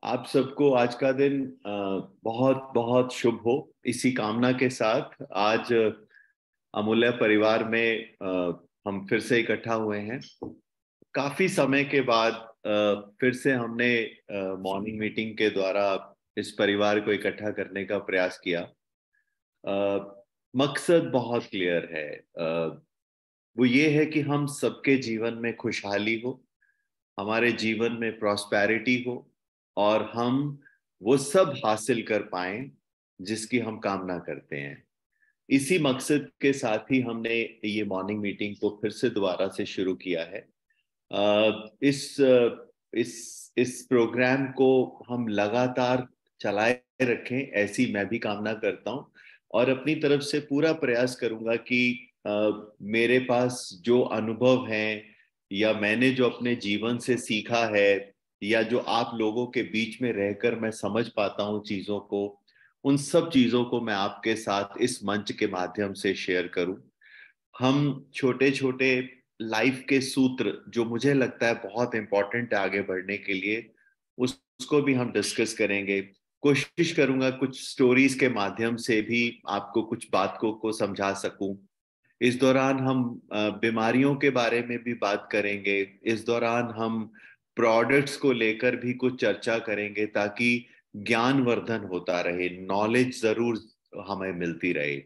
आप सबको आज का दिन बहुत बहुत शुभ हो। इसी कामना के साथ आज अमूल्य परिवार में हम फिर से इकट्ठा हुए हैं। काफी समय के बाद फिर से हमने मॉर्निंग मीटिंग के द्वारा इस परिवार को इकट्ठा करने का प्रयास किया। मकसद बहुत क्लियर है। वो ये है कि हम सबके जीवन में खुशहाली हो, हमारे जीवन में प्रॉस्पेरिटी हो और हम वो सब हासिल कर पाएं जिसकी हम कामना करते हैं। इसी मकसद के साथ ही हमने ये मॉर्निंग मीटिंग को फिर से दोबारा से शुरू किया है। इस प्रोग्राम को हम लगातार चलाए रखें, ऐसी मैं भी कामना करता हूं और अपनी तरफ से पूरा प्रयास करूंगा कि मेरे पास जो अनुभव हैं या मैंने जो अपने जीवन से सीखा है या जो आप लोगों के बीच में रहकर मैं समझ पाता हूं चीजों को, उन सब चीजों को मैं आपके साथ इस मंच के माध्यम से शेयर करूं। हम छोटे छोटे लाइफ के सूत्र जो मुझे लगता है बहुत इंपॉर्टेंट है आगे बढ़ने के लिए, उसको भी हम डिस्कस करेंगे। कोशिश करूंगा कुछ स्टोरीज के माध्यम से भी आपको कुछ बात को समझा सकूं। इस दौरान हम बीमारियों के बारे में भी बात करेंगे। इस दौरान हम प्रोडक्ट्स को लेकर भी कुछ चर्चा करेंगे ताकि ज्ञानवर्धन होता रहे, नॉलेज जरूर हमें मिलती रहे।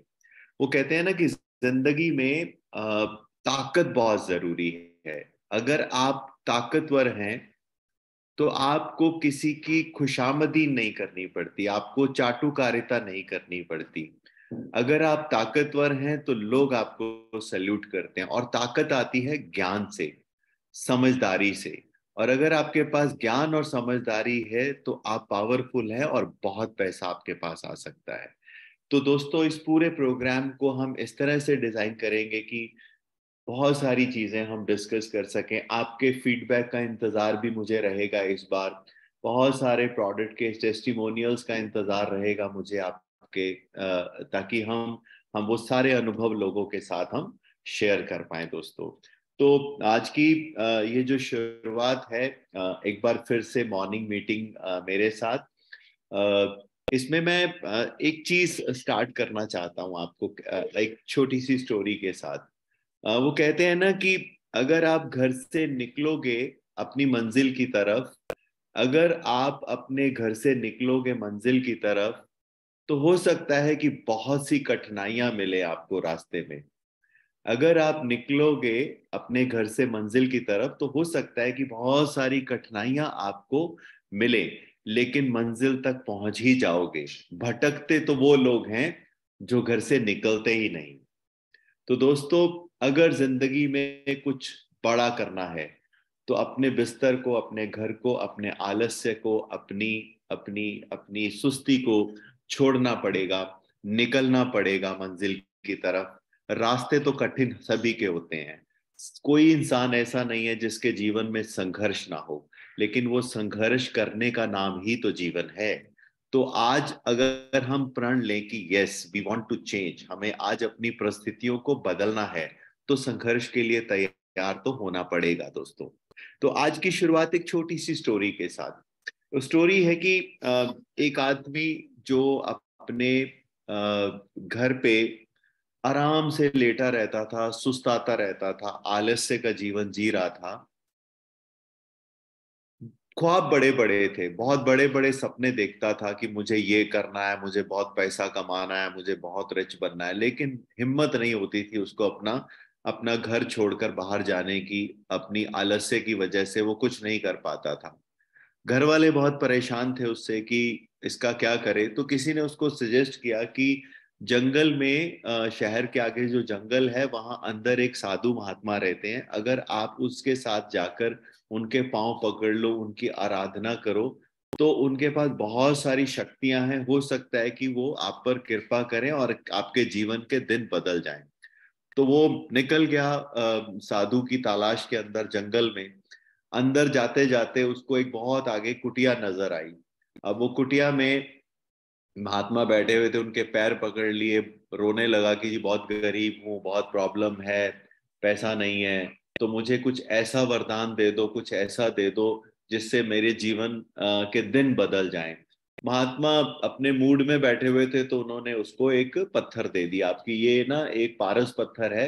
वो कहते हैं ना कि जिंदगी में ताकत बहुत जरूरी है। अगर आप ताकतवर हैं तो आपको किसी की खुशामदी नहीं करनी पड़ती, आपको चाटुकारिता नहीं करनी पड़ती। अगर आप ताकतवर हैं तो लोग आपको सैल्यूट करते हैं और ताकत आती है ज्ञान से, समझदारी से। और अगर आपके पास ज्ञान और समझदारी है तो आप पावरफुल हैं और बहुत पैसा आपके पास आ सकता है। तो दोस्तों, इस पूरे प्रोग्राम को हम इस तरह से डिजाइन करेंगे कि बहुत सारी चीजें हम डिस्कस कर सकें। आपके फीडबैक का इंतजार भी मुझे रहेगा इस बार। बहुत सारे प्रोडक्ट के टेस्टिमोनियल्स का इंतजार रहेगा मुझे आपके, ताकि हम वो सारे अनुभव लोगों के साथ हम शेयर कर पाए दोस्तों। तो आज की ये जो शुरुआत है, एक बार फिर से मॉर्निंग मीटिंग मेरे साथ, इसमें मैं एक चीज स्टार्ट करना चाहता हूँ आपको, एक छोटी सी स्टोरी के साथ। वो कहते हैं ना कि अगर आप घर से निकलोगे अपनी मंजिल की तरफ, अगर आप अपने घर से निकलोगे मंजिल की तरफ, तो हो सकता है कि बहुत सी कठिनाइयां मिले आपको रास्ते में। अगर आप निकलोगे अपने घर से मंजिल की तरफ तो हो सकता है कि बहुत सारी कठिनाइयां आपको मिले, लेकिन मंजिल तक पहुंच ही जाओगे। भटकते तो वो लोग हैं जो घर से निकलते ही नहीं। तो दोस्तों, अगर जिंदगी में कुछ बड़ा करना है तो अपने बिस्तर को, अपने घर को, अपने आलस्य को, अपनी अपनी अपनी सुस्ती को छोड़ना पड़ेगा, निकलना पड़ेगा मंजिल की तरफ। रास्ते तो कठिन सभी के होते हैं। कोई इंसान ऐसा नहीं है जिसके जीवन में संघर्ष ना हो, लेकिन वो संघर्ष करने का नाम ही तो जीवन है। तो आज अगर हम प्रण लें कि yes we want to change, हमें आज अपनी परिस्थितियों को बदलना है, तो संघर्ष के लिए तैयार तो होना पड़ेगा दोस्तों। तो आज की शुरुआत एक छोटी सी स्टोरी के साथ। तो स्टोरी है कि एक आदमी जो अपने घर पे आराम से लेटा रहता था, सुस्ताता रहता था, आलस्य का जीवन जी रहा था। ख्वाब बड़े बड़े थे, बहुत बड़े बड़े सपने देखता था कि मुझे ये करना है, मुझे बहुत पैसा कमाना है, मुझे बहुत रिच बनना है, लेकिन हिम्मत नहीं होती थी उसको अपना अपना घर छोड़कर बाहर जाने की। अपनी आलस्य की वजह से वो कुछ नहीं कर पाता था। घर वाले बहुत परेशान थे उससे कि इसका क्या करे। तो किसी ने उसको सजेस्ट किया कि जंगल में, शहर के आगे जो जंगल है वहां अंदर एक साधु महात्मा रहते हैं। अगर आप उसके साथ जाकर उनके पांव पकड़ लो, उनकी आराधना करो, तो उनके पास बहुत सारी शक्तियां हैं। हो सकता है कि वो आप पर कृपा करें और आपके जीवन के दिन बदल जाएं। तो वो निकल गया साधु की तलाश के अंदर जंगल में। अंदर जाते जाते उसको एक बहुत आगे कुटिया नजर आई। अब वो कुटिया में महात्मा बैठे हुए थे, उनके पैर पकड़ लिए, रोने लगा कि जी बहुत गरीब हूँ, बहुत प्रॉब्लम है, पैसा नहीं है, तो मुझे कुछ ऐसा वरदान दे दो, कुछ ऐसा दे दो जिससे मेरे जीवन के दिन बदल जाएं। महात्मा अपने मूड में बैठे हुए थे तो उन्होंने उसको एक पत्थर दे दिया, आपकी ये ना एक पारस पत्थर है,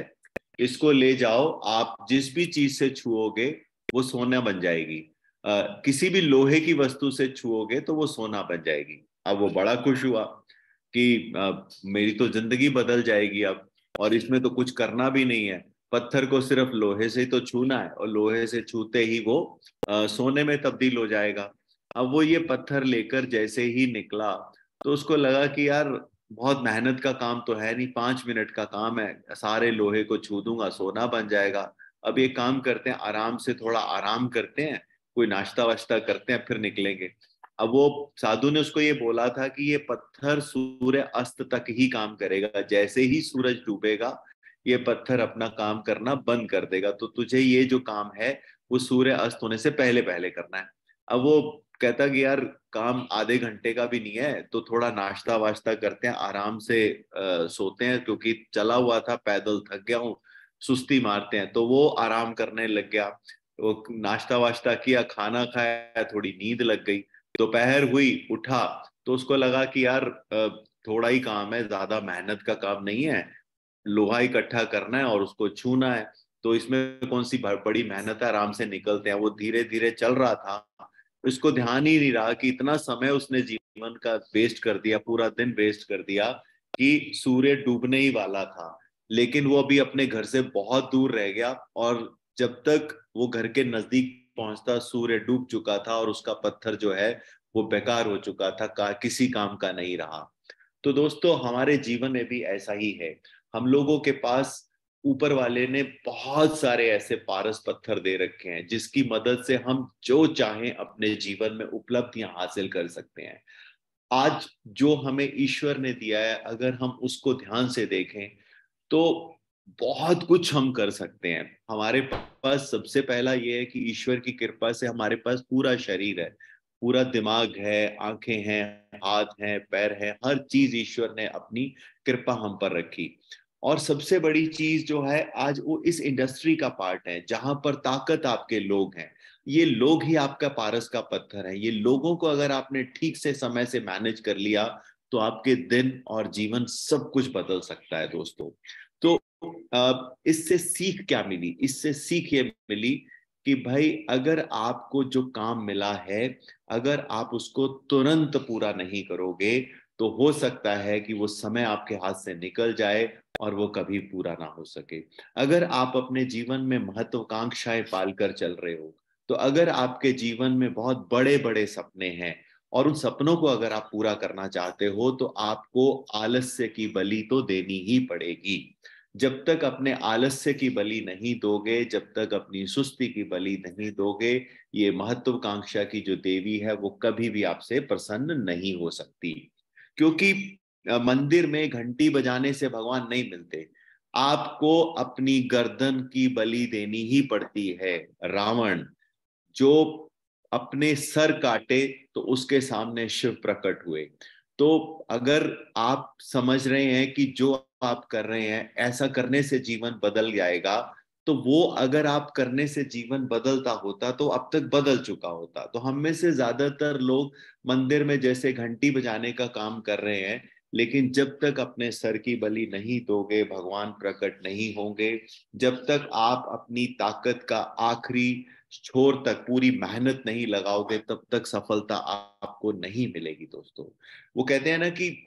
इसको ले जाओ, आप जिस भी चीज से छुओगे वो सोना बन जाएगी। किसी भी लोहे की वस्तु से छुओगे तो वो सोना बन जाएगी। अब वो बड़ा खुश हुआ कि मेरी तो जिंदगी बदल जाएगी अब, और इसमें तो कुछ करना भी नहीं है, पत्थर को सिर्फ लोहे से ही तो छूना है और लोहे से छूते ही वो सोने में तब्दील हो जाएगा। अब वो ये पत्थर लेकर जैसे ही निकला तो उसको लगा कि यार बहुत मेहनत का काम तो है नहीं, 5 मिनट का काम है, सारे लोहे को छू दूंगा सोना बन जाएगा। अब ये काम करते हैं, आराम से थोड़ा आराम करते हैं, कोई नाश्ता वाश्ता करते हैं फिर निकलेंगे। अब वो साधु ने उसको ये बोला था कि ये पत्थर सूर्य अस्त तक ही काम करेगा, जैसे ही सूरज डूबेगा ये पत्थर अपना काम करना बंद कर देगा, तो तुझे ये जो काम है वो सूर्य अस्त होने से पहले पहले करना है। अब वो कहता कि यार काम आधे घंटे का भी नहीं है, तो थोड़ा नाश्ता वाश्ता करते हैं, आराम से सोते हैं, क्योंकि चला हुआ था, पैदल थक गया हूँ, सुस्ती मारते हैं। तो वो आराम करने लग गया, वो नाश्ता वाश्ता किया, खाना खाया, थोड़ी नींद लग गई। दोपहर हुई, उठा तो उसको लगा कि यार थोड़ा ही काम है, ज्यादा मेहनत का काम नहीं है, लोहा इकट्ठा करना है और उसको छूना है, तो इसमें कौन सी बड़ी मेहनत है, आराम से निकलते हैं। वो धीरे धीरे चल रहा था, उसको ध्यान ही नहीं रहा कि इतना समय उसने जीवन का वेस्ट कर दिया, पूरा दिन वेस्ट कर दिया, कि सूर्य डूबने ही वाला था, लेकिन वो अभी अपने घर से बहुत दूर रह गया, और जब तक वो घर के नजदीक पहुंचता सूर्य डूब चुका था और उसका पत्थर जो है वो बेकार हो चुका था, किसी काम का नहीं रहा। तो दोस्तों हमारे जीवन में भी ऐसा ही है, हम लोगों के पास ऊपर वाले ने बहुत सारे ऐसे पारस पत्थर दे रखे हैं जिसकी मदद से हम जो चाहें अपने जीवन में उपलब्धियां हासिल कर सकते हैं। आज जो हमें ईश्वर ने दिया है, अगर हम उसको ध्यान से देखें तो बहुत कुछ हम कर सकते हैं। हमारे पास सबसे पहला ये है कि ईश्वर की कृपा से हमारे पास पूरा शरीर है, पूरा दिमाग है, आंखें हैं, हाथ हैं, पैर हैं, हर चीज ईश्वर ने अपनी कृपा हम पर रखी। और सबसे बड़ी चीज जो है, आज वो इस इंडस्ट्री का पार्ट है जहां पर ताकत आपके लोग हैं, ये लोग ही आपका पारस का पत्थर है। ये लोगों को अगर आपने ठीक से समय से मैनेज कर लिया तो आपके दिन और जीवन सब कुछ बदल सकता है दोस्तों। तो इससे सीख क्या मिली? इससे सीख ये मिली कि भाई अगर आपको जो काम मिला है, अगर आप उसको तुरंत पूरा नहीं करोगे तो हो सकता है कि वो समय आपके हाथ से निकल जाए और वो कभी पूरा ना हो सके। अगर आप अपने जीवन में महत्वाकांक्षाएं पालकर चल रहे हो, तो अगर आपके जीवन में बहुत बड़े बड़े सपने हैं और उन सपनों को अगर आप पूरा करना चाहते हो तो आपको आलस्य की बलि तो देनी ही पड़ेगी। जब तक अपने आलस्य की बलि नहीं दोगे, जब तक अपनी सुस्ती की बलि नहीं दोगे, ये महत्वाकांक्षा की जो देवी है वो कभी भी आपसे प्रसन्न नहीं हो सकती। क्योंकि मंदिर में घंटी बजाने से भगवान नहीं मिलते, आपको अपनी गर्दन की बलि देनी ही पड़ती है। रावण जो अपने सर काटे तो उसके सामने शिव प्रकट हुए। तो अगर आप समझ रहे हैं कि जो आप कर रहे हैं ऐसा करने से जीवन बदल जाएगा, तो वो अगर आप करने से जीवन बदलता होता तो अब तक बदल चुका होता। तो हम में से ज्यादातर लोग मंदिर में जैसे घंटी बजाने का काम कर रहे हैं, लेकिन जब तक अपने सर की बलि नहीं दोगे भगवान प्रकट नहीं होंगे। जब तक आप अपनी ताकत का आखिरी छोर तक पूरी मेहनत नहीं लगाओगे तब तक सफलता आपको नहीं मिलेगी दोस्तों। वो कहते हैं ना कि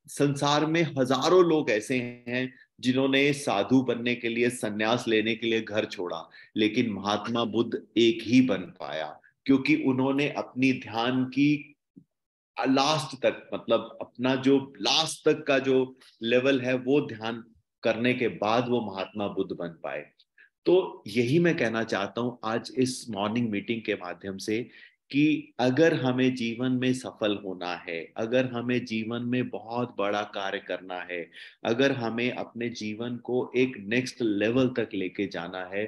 संसार में हजारों लोग ऐसे हैं जिन्होंने साधु बनने के लिए, सन्यास लेने के लिए घर छोड़ा, लेकिन महात्मा बुद्ध एक ही बन पाया, क्योंकि उन्होंने अपनी ध्यान की लास्ट तक, मतलब अपना जो लास्ट तक का जो लेवल है वो ध्यान करने के बाद वो महात्मा बुद्ध बन पाए। तो यही मैं कहना चाहता हूं आज इस मॉर्निंग मीटिंग के माध्यम से, कि अगर हमें जीवन में सफल होना है, अगर हमें जीवन में बहुत बड़ा कार्य करना है, अगर हमें अपने जीवन को एक नेक्स्ट लेवल तक लेके जाना है,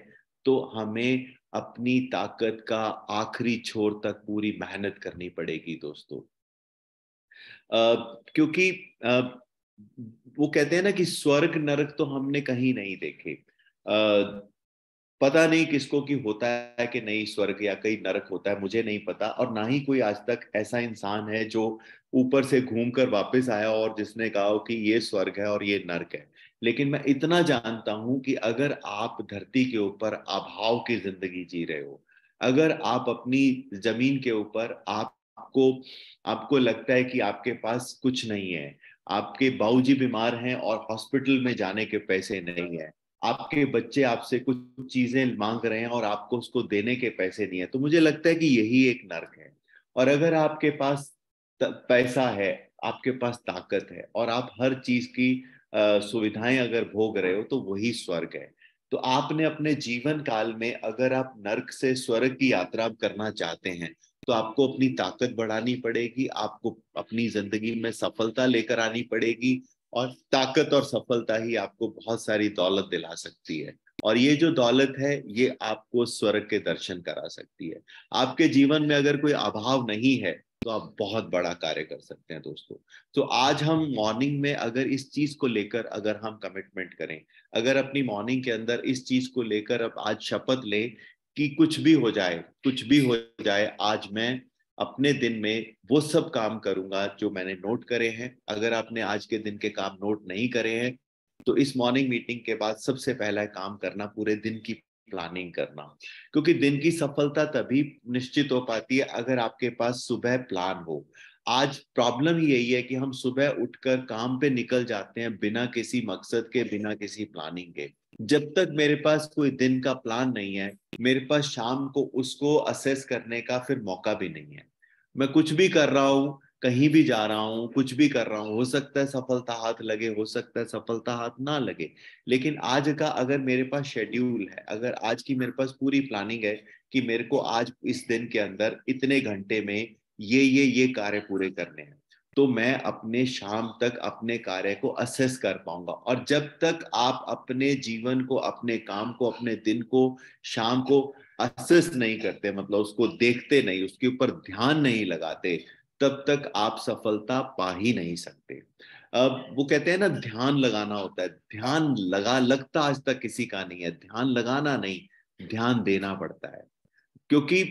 तो हमें अपनी ताकत का आखिरी छोर तक पूरी मेहनत करनी पड़ेगी दोस्तों। क्योंकि वो कहते हैं ना कि स्वर्ग नरक तो हमने कहीं नहीं देखे, पता नहीं किसको कि होता है कि नहीं स्वर्ग या कहीं नरक होता है, मुझे नहीं पता। और ना ही कोई आज तक ऐसा इंसान है जो ऊपर से घूम कर वापस आया और जिसने कहा हो कि ये स्वर्ग है और ये नरक है। लेकिन मैं इतना जानता हूं कि अगर आप धरती के ऊपर अभाव की जिंदगी जी रहे हो, अगर आप अपनी जमीन के ऊपर आपको आपको लगता है कि आपके पास कुछ नहीं है, आपके बाबूजी बीमार हैं और हॉस्पिटल में जाने के पैसे नहीं है, आपके बच्चे आपसे कुछ चीजें मांग रहे हैं और आपको उसको देने के पैसे नहीं है, तो मुझे लगता है कि यही एक नर्क है। और अगर आपके पास पैसा है, आपके पास ताकत है और आप हर चीज की सुविधाएं अगर भोग रहे हो, तो वही स्वर्ग है। तो आपने अपने जीवन काल में अगर आप नर्क से स्वर्ग की यात्रा करना चाहते हैं, तो आपको अपनी ताकत बढ़ानी पड़ेगी, आपको अपनी जिंदगी में सफलता लेकर आनी पड़ेगी। और ताकत और सफलता ही आपको बहुत सारी दौलत दिला सकती है। और ये जो दौलत है, ये आपको स्वर्ग के दर्शन करा सकती है। आपके जीवन में अगर कोई अभाव नहीं है, तो आप बहुत बड़ा कार्य कर सकते हैं दोस्तों। तो आज हम मॉर्निंग में अगर इस चीज को लेकर अगर हम कमिटमेंट करें, अगर अपनी मॉर्निंग के अंदर इस चीज को लेकर अब आज शपथ लें कि कुछ भी हो जाए, कुछ भी हो जाए, आज मैं अपने दिन में वो सब काम करूंगा जो मैंने नोट करे हैं। अगर आपने आज के दिन के काम नोट नहीं करे हैं, तो इस मॉर्निंग मीटिंग के बाद सबसे पहला काम करना पूरे दिन की प्लानिंग करना। क्योंकि दिन की सफलता तभी निश्चित हो पाती है अगर आपके पास सुबह प्लान हो। आज प्रॉब्लम ही यही है कि हम सुबह उठकर काम पे निकल जाते हैं बिना किसी मकसद के, बिना किसी प्लानिंग के। जब तक मेरे पास कोई दिन का प्लान नहीं है, मेरे पास शाम को उसको असेस करने का फिर मौका भी नहीं है। मैं कुछ भी कर रहा हूँ, कहीं भी जा रहा हूँ, कुछ भी कर रहा हूँ, हो सकता है सफलता हाथ लगे, हो सकता है सफलता हाथ ना लगे। लेकिन आज का अगर मेरे पास शेड्यूल है, अगर आज की मेरे पास पूरी प्लानिंग है कि मेरे को आज इस दिन के अंदर इतने घंटे में ये कार्य पूरे करने हैं, तो मैं अपने शाम तक अपने कार्य को असेस कर पाऊंगा। और जब तक आप अपने जीवन को, अपने काम को, अपने दिन को, शाम को असेस नहीं करते, मतलब उसको देखते नहीं, उसके ऊपर ध्यान नहीं लगाते, तब तक आप सफलता पा ही नहीं सकते। अब वो कहते हैं ना, ध्यान लगाना होता है, ध्यान लगा लगता आज तक किसी का नहीं है। ध्यान लगाना नहीं, ध्यान देना पड़ता है। क्योंकि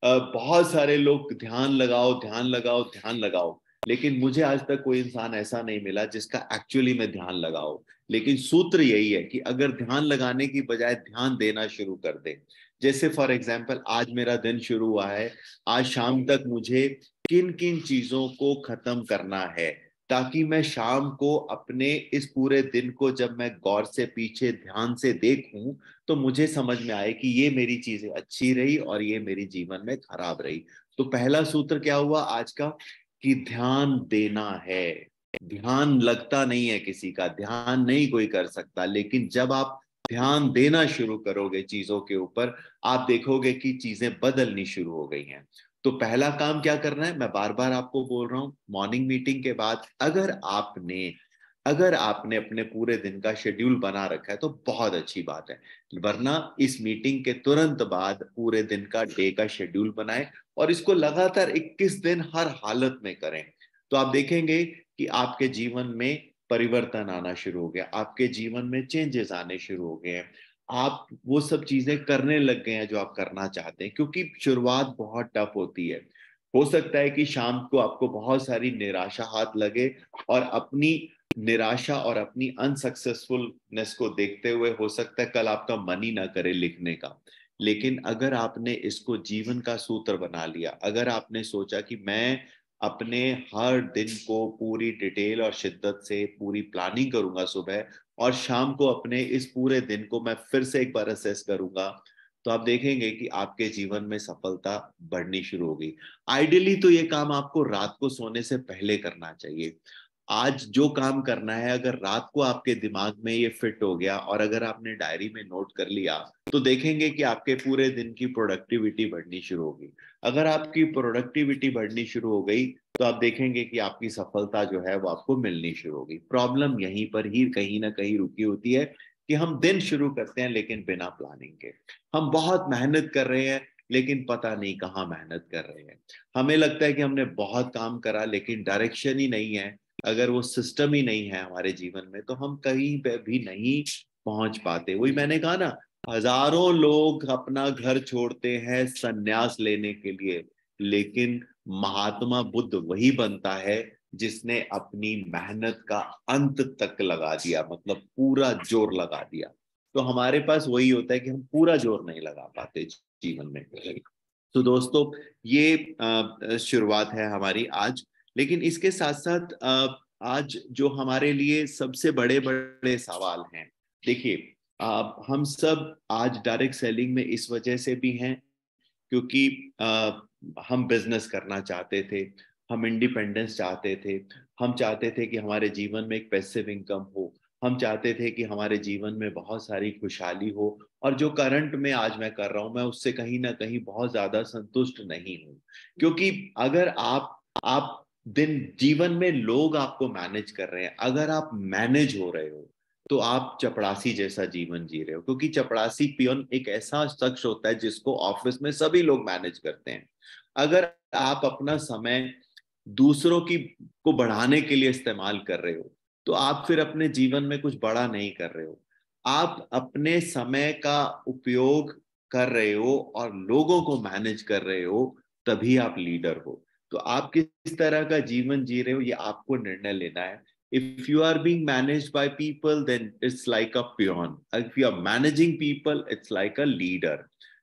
बहुत सारे लोग ध्यान लगाओ, ध्यान लगाओ, ध्यान लगाओ, लेकिन मुझे आज तक कोई इंसान ऐसा नहीं मिला जिसका एक्चुअली में ध्यान लगाओ। लेकिन सूत्र यही है कि अगर ध्यान लगाने की बजाय ध्यान देना शुरू कर दे। जैसे फॉर एग्जाम्पल, आज मेरा दिन शुरू हुआ है, आज शाम तक मुझे किन किन चीजों को खत्म करना है, ताकि मैं शाम को अपने इस पूरे दिन को जब मैं गौर से पीछे ध्यान से देखूं, तो मुझे समझ में आए कि ये मेरी चीजें अच्छी रही और ये मेरी जीवन में खराब रही। तो पहला सूत्र क्या हुआ आज का, कि ध्यान देना है। ध्यान लगता नहीं है किसी का, ध्यान नहीं कोई कर सकता, लेकिन जब आप ध्यान देना शुरू करोगे चीजों के ऊपर, आप देखोगे कि चीजें बदलनी शुरू हो गई हैं। तो पहला काम क्या करना है, मैं बार बार आपको बोल रहा हूं, मॉर्निंग मीटिंग के बाद अगर आपने अपने पूरे दिन का शेड्यूल बना रखा है तो बहुत अच्छी बात है। वरना इस मीटिंग के तुरंत बाद पूरे दिन का डे का शेड्यूल बनाएं और इसको लगातार 21 दिन हर हालत में करें। तो आप देखेंगे कि आपके जीवन में परिवर्तन आना शुरू हो गया, आपके जीवन में चेंजेस आने शुरू हो गए हैं। आप वो सब चीजें करने लग गए हैं जो आप करना चाहते हैं, क्योंकि शुरुआत बहुत टफ होती है। हो सकता है कि शाम को आपको बहुत सारी निराशा हाथ लगे, और अपनी निराशा और अपनी अनसक्सेसफुलनेस को देखते हुए हो सकता है कल आपका मन ही ना करे लिखने का। लेकिन अगर आपने इसको जीवन का सूत्र बना लिया, अगर आपने सोचा कि मैं अपने हर दिन को पूरी डिटेल और शिद्दत से पूरी प्लानिंग करूंगा सुबह, और शाम को अपने इस पूरे दिन को मैं फिर से एक बार असेस करूंगा, तो आप देखेंगे कि आपके जीवन में सफलता बढ़नी शुरू होगी। आइडियली तो ये काम आपको रात को सोने से पहले करना चाहिए। आज जो काम करना है, अगर रात को आपके दिमाग में ये फिट हो गया और अगर आपने डायरी में नोट कर लिया, तो देखेंगे कि आपके पूरे दिन की प्रोडक्टिविटी बढ़नी शुरू होगी। अगर आपकी प्रोडक्टिविटी बढ़नी शुरू हो गई, तो आप देखेंगे कि आपकी सफलता जो है वो आपको मिलनी शुरू होगी। प्रॉब्लम यहीं पर ही कहीं ना कहीं रुकी होती है कि हम दिन शुरू करते हैं लेकिन बिना प्लानिंग के। हम बहुत मेहनत कर रहे हैं, लेकिन पता नहीं कहाँ मेहनत कर रहे हैं। हमें लगता है कि हमने बहुत काम करा, लेकिन डायरेक्शन ही नहीं है, अगर वो सिस्टम ही नहीं है हमारे जीवन में, तो हम कहीं पे भी नहीं पहुंच पाते। वही मैंने कहा ना, हजारों लोग अपना घर छोड़ते हैं संन्यास लेने के लिए, लेकिन महात्मा बुद्ध वही बनता है जिसने अपनी मेहनत का अंत तक लगा दिया, मतलब पूरा जोर लगा दिया। तो हमारे पास वही होता है कि हम पूरा जोर नहीं लगा पाते जीवन में। तो दोस्तों, ये शुरुआत है हमारी आज। लेकिन इसके साथ साथ आज जो हमारे लिए सबसे बड़े बड़े सवाल हैं, देखिए, हम सब आज डायरेक्ट सेलिंग में इस वजह से भी हैं क्योंकि हम बिजनेस करना चाहते थे, हम इंडिपेंडेंस चाहते थे, हम चाहते थे कि हमारे जीवन में एक पैसिव इनकम हो, हम चाहते थे कि हमारे जीवन में बहुत सारी खुशहाली हो। और जो करंट में आज मैं कर रहा हूं, मैं उससे कहीं ना कहीं बहुत ज्यादा संतुष्ट नहीं हूं। क्योंकि अगर आप दिन जीवन में लोग आपको मैनेज कर रहे हैं, अगर आप मैनेज हो रहे हो, तो आप चपड़ासी जैसा जीवन जी रहे हो। क्योंकि चपड़ासी पियोन एक ऐसा शख्स होता है जिसको ऑफिस में सभी लोग मैनेज करते हैं। अगर आप अपना समय दूसरों की को बढ़ाने के लिए इस्तेमाल कर रहे हो, तो आप फिर अपने जीवन में कुछ बड़ा नहीं कर रहे हो। आप अपने समय का उपयोग कर रहे हो और लोगों को मैनेज कर रहे हो, तभी आप लीडर हो। तो आप किस तरह का जीवन जी रहे हो, ये आपको निर्णय लेना है। If you are being managed by people, then it's like a peon. If you are managing people, it's like a leader.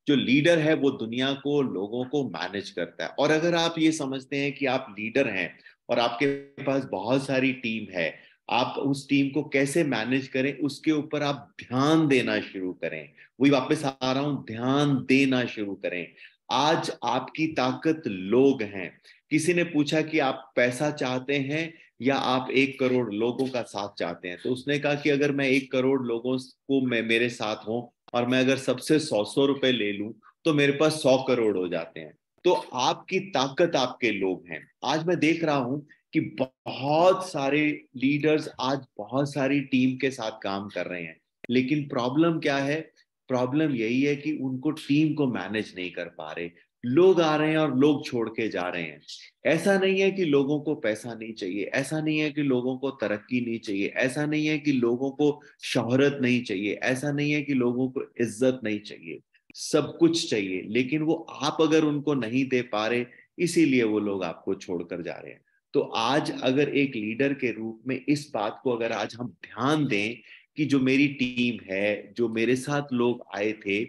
जो लीडर है वो दुनिया को, लोगों को मैनेज करता है। और अगर आप ये समझते हैं कि आप लीडर हैं और आपके पास बहुत सारी टीम है, आप उस टीम को कैसे मैनेज करें उसके ऊपर आप ध्यान देना शुरू करें। वही वापस आ रहा हूं, ध्यान देना शुरू करें। आज आपकी ताकत लोग हैं। किसी ने पूछा कि आप पैसा चाहते हैं या आप 1 करोड़ लोगों का साथ चाहते हैं, तो उसने कहा कि अगर मैं 1 करोड़ लोगों को मैं मेरे साथ हूं और मैं अगर सबसे 100-100 रुपए ले लूं, तो मेरे पास 100 करोड़ हो जाते हैं। तो आपकी ताकत आपके लोग हैं। आज मैं देख रहा हूं कि बहुत सारे लीडर्स आज बहुत सारी टीम के साथ काम कर रहे हैं, लेकिन प्रॉब्लम क्या है? प्रॉब्लम यही है कि उनको टीम को मैनेज नहीं कर पा रहे। लोग आ रहे हैं और लोग छोड़ के जा रहे हैं। ऐसा नहीं है कि लोगों को पैसा नहीं चाहिए, ऐसा नहीं है कि लोगों को तरक्की नहीं चाहिए, ऐसा नहीं है कि लोगों को शोहरत नहीं चाहिए, ऐसा नहीं है कि लोगों को इज्जत नहीं चाहिए। सब कुछ चाहिए, लेकिन वो आप अगर उनको नहीं दे पा रहे, इसीलिए वो लोग आपको छोड़कर जा रहे हैं। तो आज अगर एक लीडर के रूप में इस बात को अगर आज हम ध्यान दें कि जो मेरी टीम है, जो मेरे साथ लोग आए थे,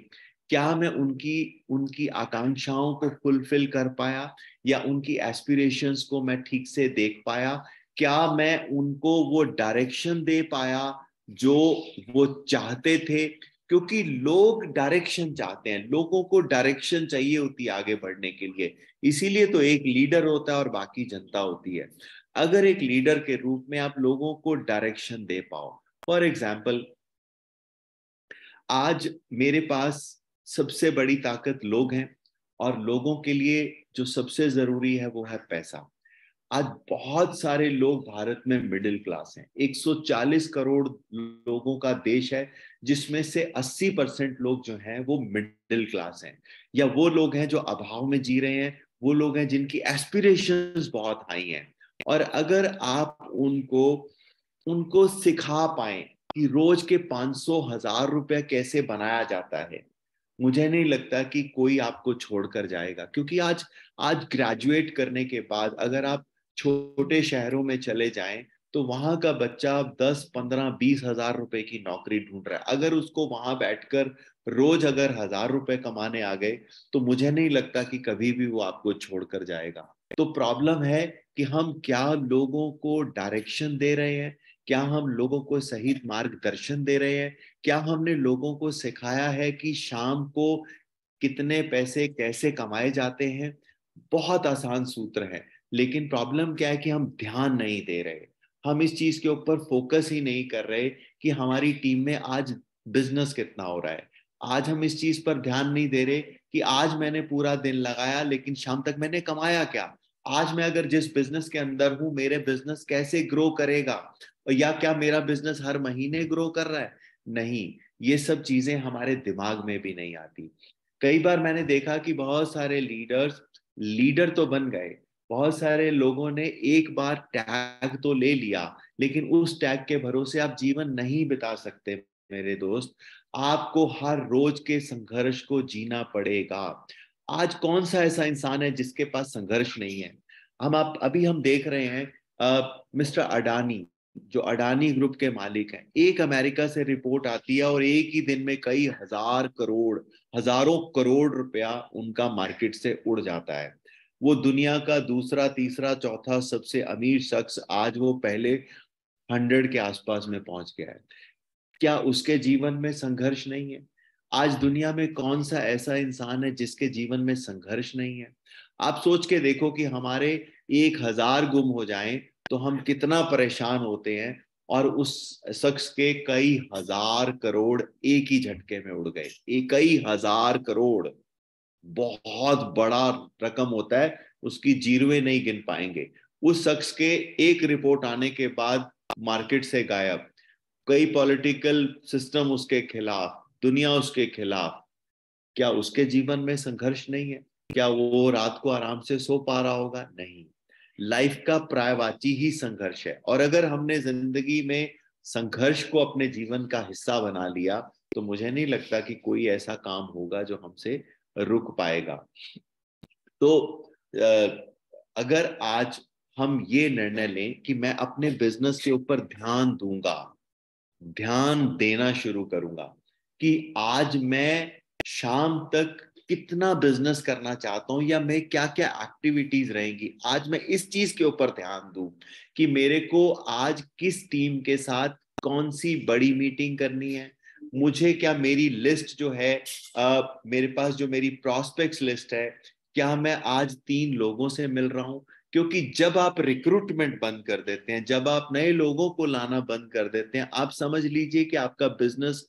क्या मैं उनकी उनकी आकांक्षाओं को फुलफिल कर पाया, या उनकी एस्पिरेशंस को मैं ठीक से देख पाया, क्या मैं उनको वो डायरेक्शन दे पाया जो वो चाहते थे। क्योंकि लोग डायरेक्शन चाहते हैं, लोगों को डायरेक्शन चाहिए होती है आगे बढ़ने के लिए। इसीलिए तो एक लीडर होता है और बाकी जनता होती है। अगर एक लीडर के रूप में आप लोगों को डायरेक्शन दे पाओ, फॉर एग्जाम्पल, आज मेरे पास सबसे बड़ी ताकत लोग हैं, और लोगों के लिए जो सबसे जरूरी है वो है पैसा। आज बहुत सारे लोग भारत में मिडिल क्लास हैं। 140 करोड़ लोगों का देश है, जिसमें से 80% लोग जो हैं वो मिडिल क्लास हैं, या वो लोग हैं जो अभाव में जी रहे हैं, वो लोग हैं जिनकी एस्पिरेशंस बहुत हाई हैं। और अगर आप उनको उनको सिखा पाए कि रोज के 500,000 रुपए कैसे बनाया जाता है, मुझे नहीं लगता कि कोई आपको छोड़कर जाएगा। क्योंकि आज आज ग्रेजुएट करने के बाद अगर आप छोटे शहरों में चले जाएं, तो वहां का बच्चा 10, 15, 20 हजार रुपए की नौकरी ढूंढ रहा है। अगर उसको वहां बैठकर रोज अगर 1,000 रुपए कमाने आ गए, तो मुझे नहीं लगता कि कभी भी वो आपको छोड़कर जाएगा। तो प्रॉब्लम है कि हम क्या लोगों को डायरेक्शन दे रहे हैं, क्या हम लोगों को सही मार्गदर्शन दे रहे हैं, क्या हमने लोगों को सिखाया है कि शाम को कितने पैसे कैसे कमाए जाते हैं। बहुत आसान सूत्र है, लेकिन प्रॉब्लम क्या है कि हम ध्यान नहीं दे रहे। हम इस चीज के ऊपर फोकस ही नहीं कर रहे कि हमारी टीम में आज बिजनेस कितना हो रहा है। आज हम इस चीज पर ध्यान नहीं दे रहे कि आज मैंने पूरा दिन लगाया लेकिन शाम तक मैंने कमाया क्या। आज मैं अगर जिस बिजनेस के अंदर हूं, मेरे बिजनेस कैसे ग्रो करेगा, या क्या मेरा बिजनेस हर महीने ग्रो कर रहा है। नहीं, ये सब चीजें हमारे दिमाग में भी नहीं आती। कई बार मैंने देखा कि बहुत सारे लीडर्स लीडर तो बन गए, बहुत सारे लोगों ने एक बार टैग तो ले लिया, लेकिन उस टैग के भरोसे आप जीवन नहीं बिता सकते। मेरे दोस्त, आपको हर रोज के संघर्ष को जीना पड़ेगा। आज कौन सा ऐसा इंसान है जिसके पास संघर्ष नहीं है? हम देख रहे हैं मिस्टर अडानी, जो अडानी ग्रुप के मालिक हैं, एक अमेरिका से रिपोर्ट आती है और एक ही दिन में कई हजार करोड़, हजारों करोड़ रुपया उनका मार्केट से उड़ जाता है। वो दुनिया का दूसरा, तीसरा, चौथा सबसे अमीर शख्स, आज वो पहले 100 के आसपास में पहुंच गया है। क्या उसके जीवन में संघर्ष नहीं है? आज दुनिया में कौन सा ऐसा इंसान है जिसके जीवन में संघर्ष नहीं है? आप सोच के देखो कि हमारे 1,000 गुम हो जाएं तो हम कितना परेशान होते हैं, और उस शख्स के कई हजार करोड़ एक ही झटके में उड़ गए। एक कई हजार करोड़ बहुत बड़ा रकम होता है, उसकी जीरों नहीं गिन पाएंगे। उस शख्स के एक रिपोर्ट आने के बाद मार्केट से गायब, कई पॉलिटिकल सिस्टम उसके खिलाफ, दुनिया उसके खिलाफ। क्या उसके जीवन में संघर्ष नहीं है? क्या वो रात को आराम से सो पा रहा होगा? नहीं। लाइफ का पर्यायवाची ही संघर्ष है, और अगर हमने जिंदगी में संघर्ष को अपने जीवन का हिस्सा बना लिया तो मुझे नहीं लगता कि कोई ऐसा काम होगा जो हमसे रुक पाएगा। तो अगर आज हम ये निर्णय लें कि मैं अपने बिजनेस के ऊपर ध्यान दूंगा, ध्यान देना शुरू करूंगा कि आज मैं शाम तक कितना बिजनेस करना चाहता हूं, या मैं क्या क्या एक्टिविटीज रहेंगी, आज मैं इस चीज के ऊपर ध्यान दूं कि मेरे को आज किस टीम के साथ कौन सी बड़ी मीटिंग करनी है। मुझे क्या मेरी लिस्ट जो है, मेरे पास जो मेरी प्रोस्पेक्ट्स लिस्ट है, क्या मैं आज 3 लोगों से मिल रहा हूं? क्योंकि जब आप रिक्रूटमेंट बंद कर देते हैं, जब आप नए लोगों को लाना बंद कर देते हैं, आप समझ लीजिए कि आपका बिजनेस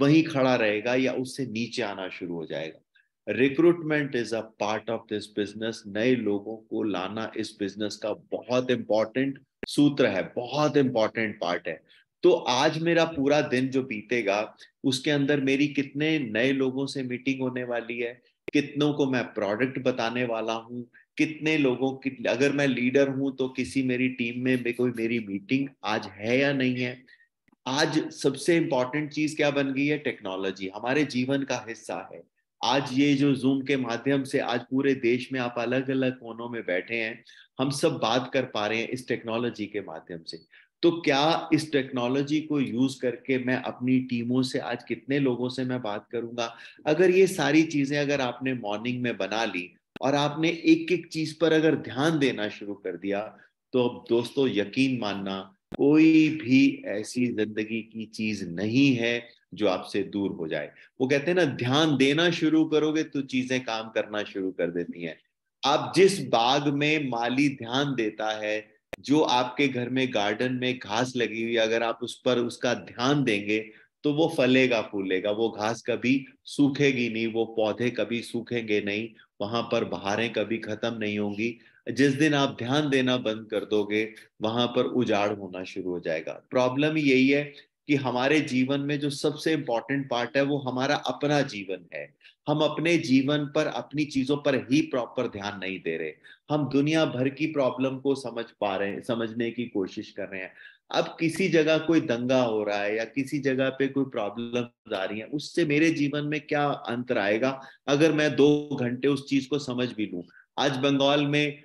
वहीं खड़ा रहेगा या उससे नीचे आना शुरू हो जाएगा। Recruitment is a part of this business. नए लोगों को लाना इस बिजनेस का बहुत इंपॉर्टेंट सूत्र है, बहुत इंपॉर्टेंट पार्ट है। तो आज मेरा पूरा दिन जो बीतेगा उसके अंदर मेरी कितने नए लोगों से मीटिंग होने वाली है, कितनों को मैं प्रोडक्ट बताने वाला हूँ, कितने लोगों की, अगर मैं लीडर हूं तो किसी मेरी टीम में कोई मेरी मीटिंग आज है या नहीं है। आज सबसे इंपॉर्टेंट चीज क्या बन गई है? टेक्नोलॉजी हमारे जीवन का हिस्सा है। आज ये जो जूम के माध्यम से आज पूरे देश में आप अलग अलग कोनों में बैठे हैं, हम सब बात कर पा रहे हैं इस टेक्नोलॉजी के माध्यम से। तो क्या इस टेक्नोलॉजी को यूज करके मैं अपनी टीमों से आज कितने लोगों से मैं बात करूंगा? अगर ये सारी चीजें अगर आपने मॉर्निंग में बना ली और आपने एक एक चीज पर अगर ध्यान देना शुरू कर दिया, तो दोस्तों यकीन मानना, कोई भी ऐसी जिंदगी की चीज नहीं है जो आपसे दूर हो जाए। वो कहते हैं ना, ध्यान देना शुरू करोगे तो चीजें काम करना शुरू कर देती हैं। आप जिस बाग में माली ध्यान देता है, जो आपके घर में गार्डन में घास लगी हुई, अगर आप उस पर उसका ध्यान देंगे तो वो फलेगा फूलेगा, वो घास कभी सूखेगी नहीं, वो पौधे कभी सूखेंगे नहीं, वहां पर बहारें कभी खत्म नहीं होंगी। जिस दिन आप ध्यान देना बंद कर दोगे वहां पर उजाड़ होना शुरू हो जाएगा। प्रॉब्लम ही यही है कि हमारे जीवन में जो सबसे इंपॉर्टेंट पार्ट है वो हमारा अपना जीवन है। हम अपने जीवन पर, अपनी चीजों पर ही प्रॉपर ध्यान नहीं दे रहे। हम दुनिया भर की प्रॉब्लम को समझ पा रहे हैं, समझने की कोशिश कर रहे हैं। अब किसी जगह कोई दंगा हो रहा है या किसी जगह पे कोई प्रॉब्लम आ रही है, उससे मेरे जीवन में क्या अंतर आएगा अगर मैं 2 घंटे उस चीज को समझ भी लूं? आज बंगाल में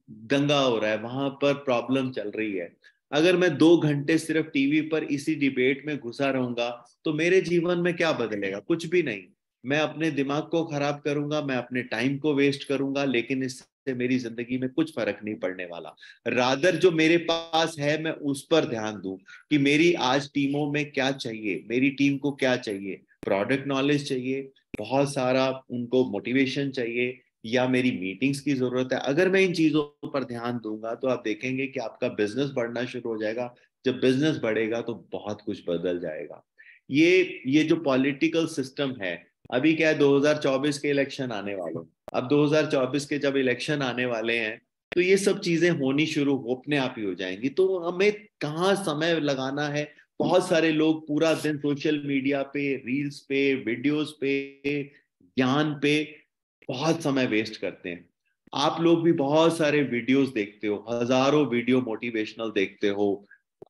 दंगा हो रहा है, वहां पर प्रॉब्लम चल रही है। अगर मैं 2 घंटे सिर्फ टीवी पर इसी डिबेट में घुसा रहूंगा तो मेरे जीवन में क्या बदलेगा? कुछ भी नहीं। मैं अपने दिमाग को खराब करूंगा, मैं अपने टाइम को वेस्ट करूंगा, लेकिन इससे मेरी जिंदगी में कुछ फर्क नहीं पड़ने वाला। रादर जो मेरे पास है मैं उस पर ध्यान दूं कि मेरी आज टीमों में क्या चाहिए, मेरी टीम को क्या चाहिए। प्रोडक्ट नॉलेज चाहिए, बहुत सारा उनको मोटिवेशन चाहिए, या मेरी मीटिंग्स की जरूरत है। अगर मैं इन चीजों पर ध्यान दूंगा तो आप देखेंगे कि आपका बिजनेस बढ़ना शुरू हो जाएगा। जब बिजनेस बढ़ेगा तो बहुत कुछ बदल जाएगा। ये जो पॉलिटिकल सिस्टम है, अभी क्या है, 2024 के इलेक्शन आने वाले हैं। अब 2024 के जब इलेक्शन आने वाले हैं तो ये सब चीजें होनी शुरू अपने आप ही हो जाएंगी। तो हमें कहाँ समय लगाना है? बहुत सारे लोग पूरा दिन सोशल मीडिया पे, रील्स पे, वीडियोस पे, ज्ञान पे बहुत समय वेस्ट करते हैं। आप लोग भी बहुत सारे वीडियोस देखते हो, हजारों वीडियो मोटिवेशनल देखते हो,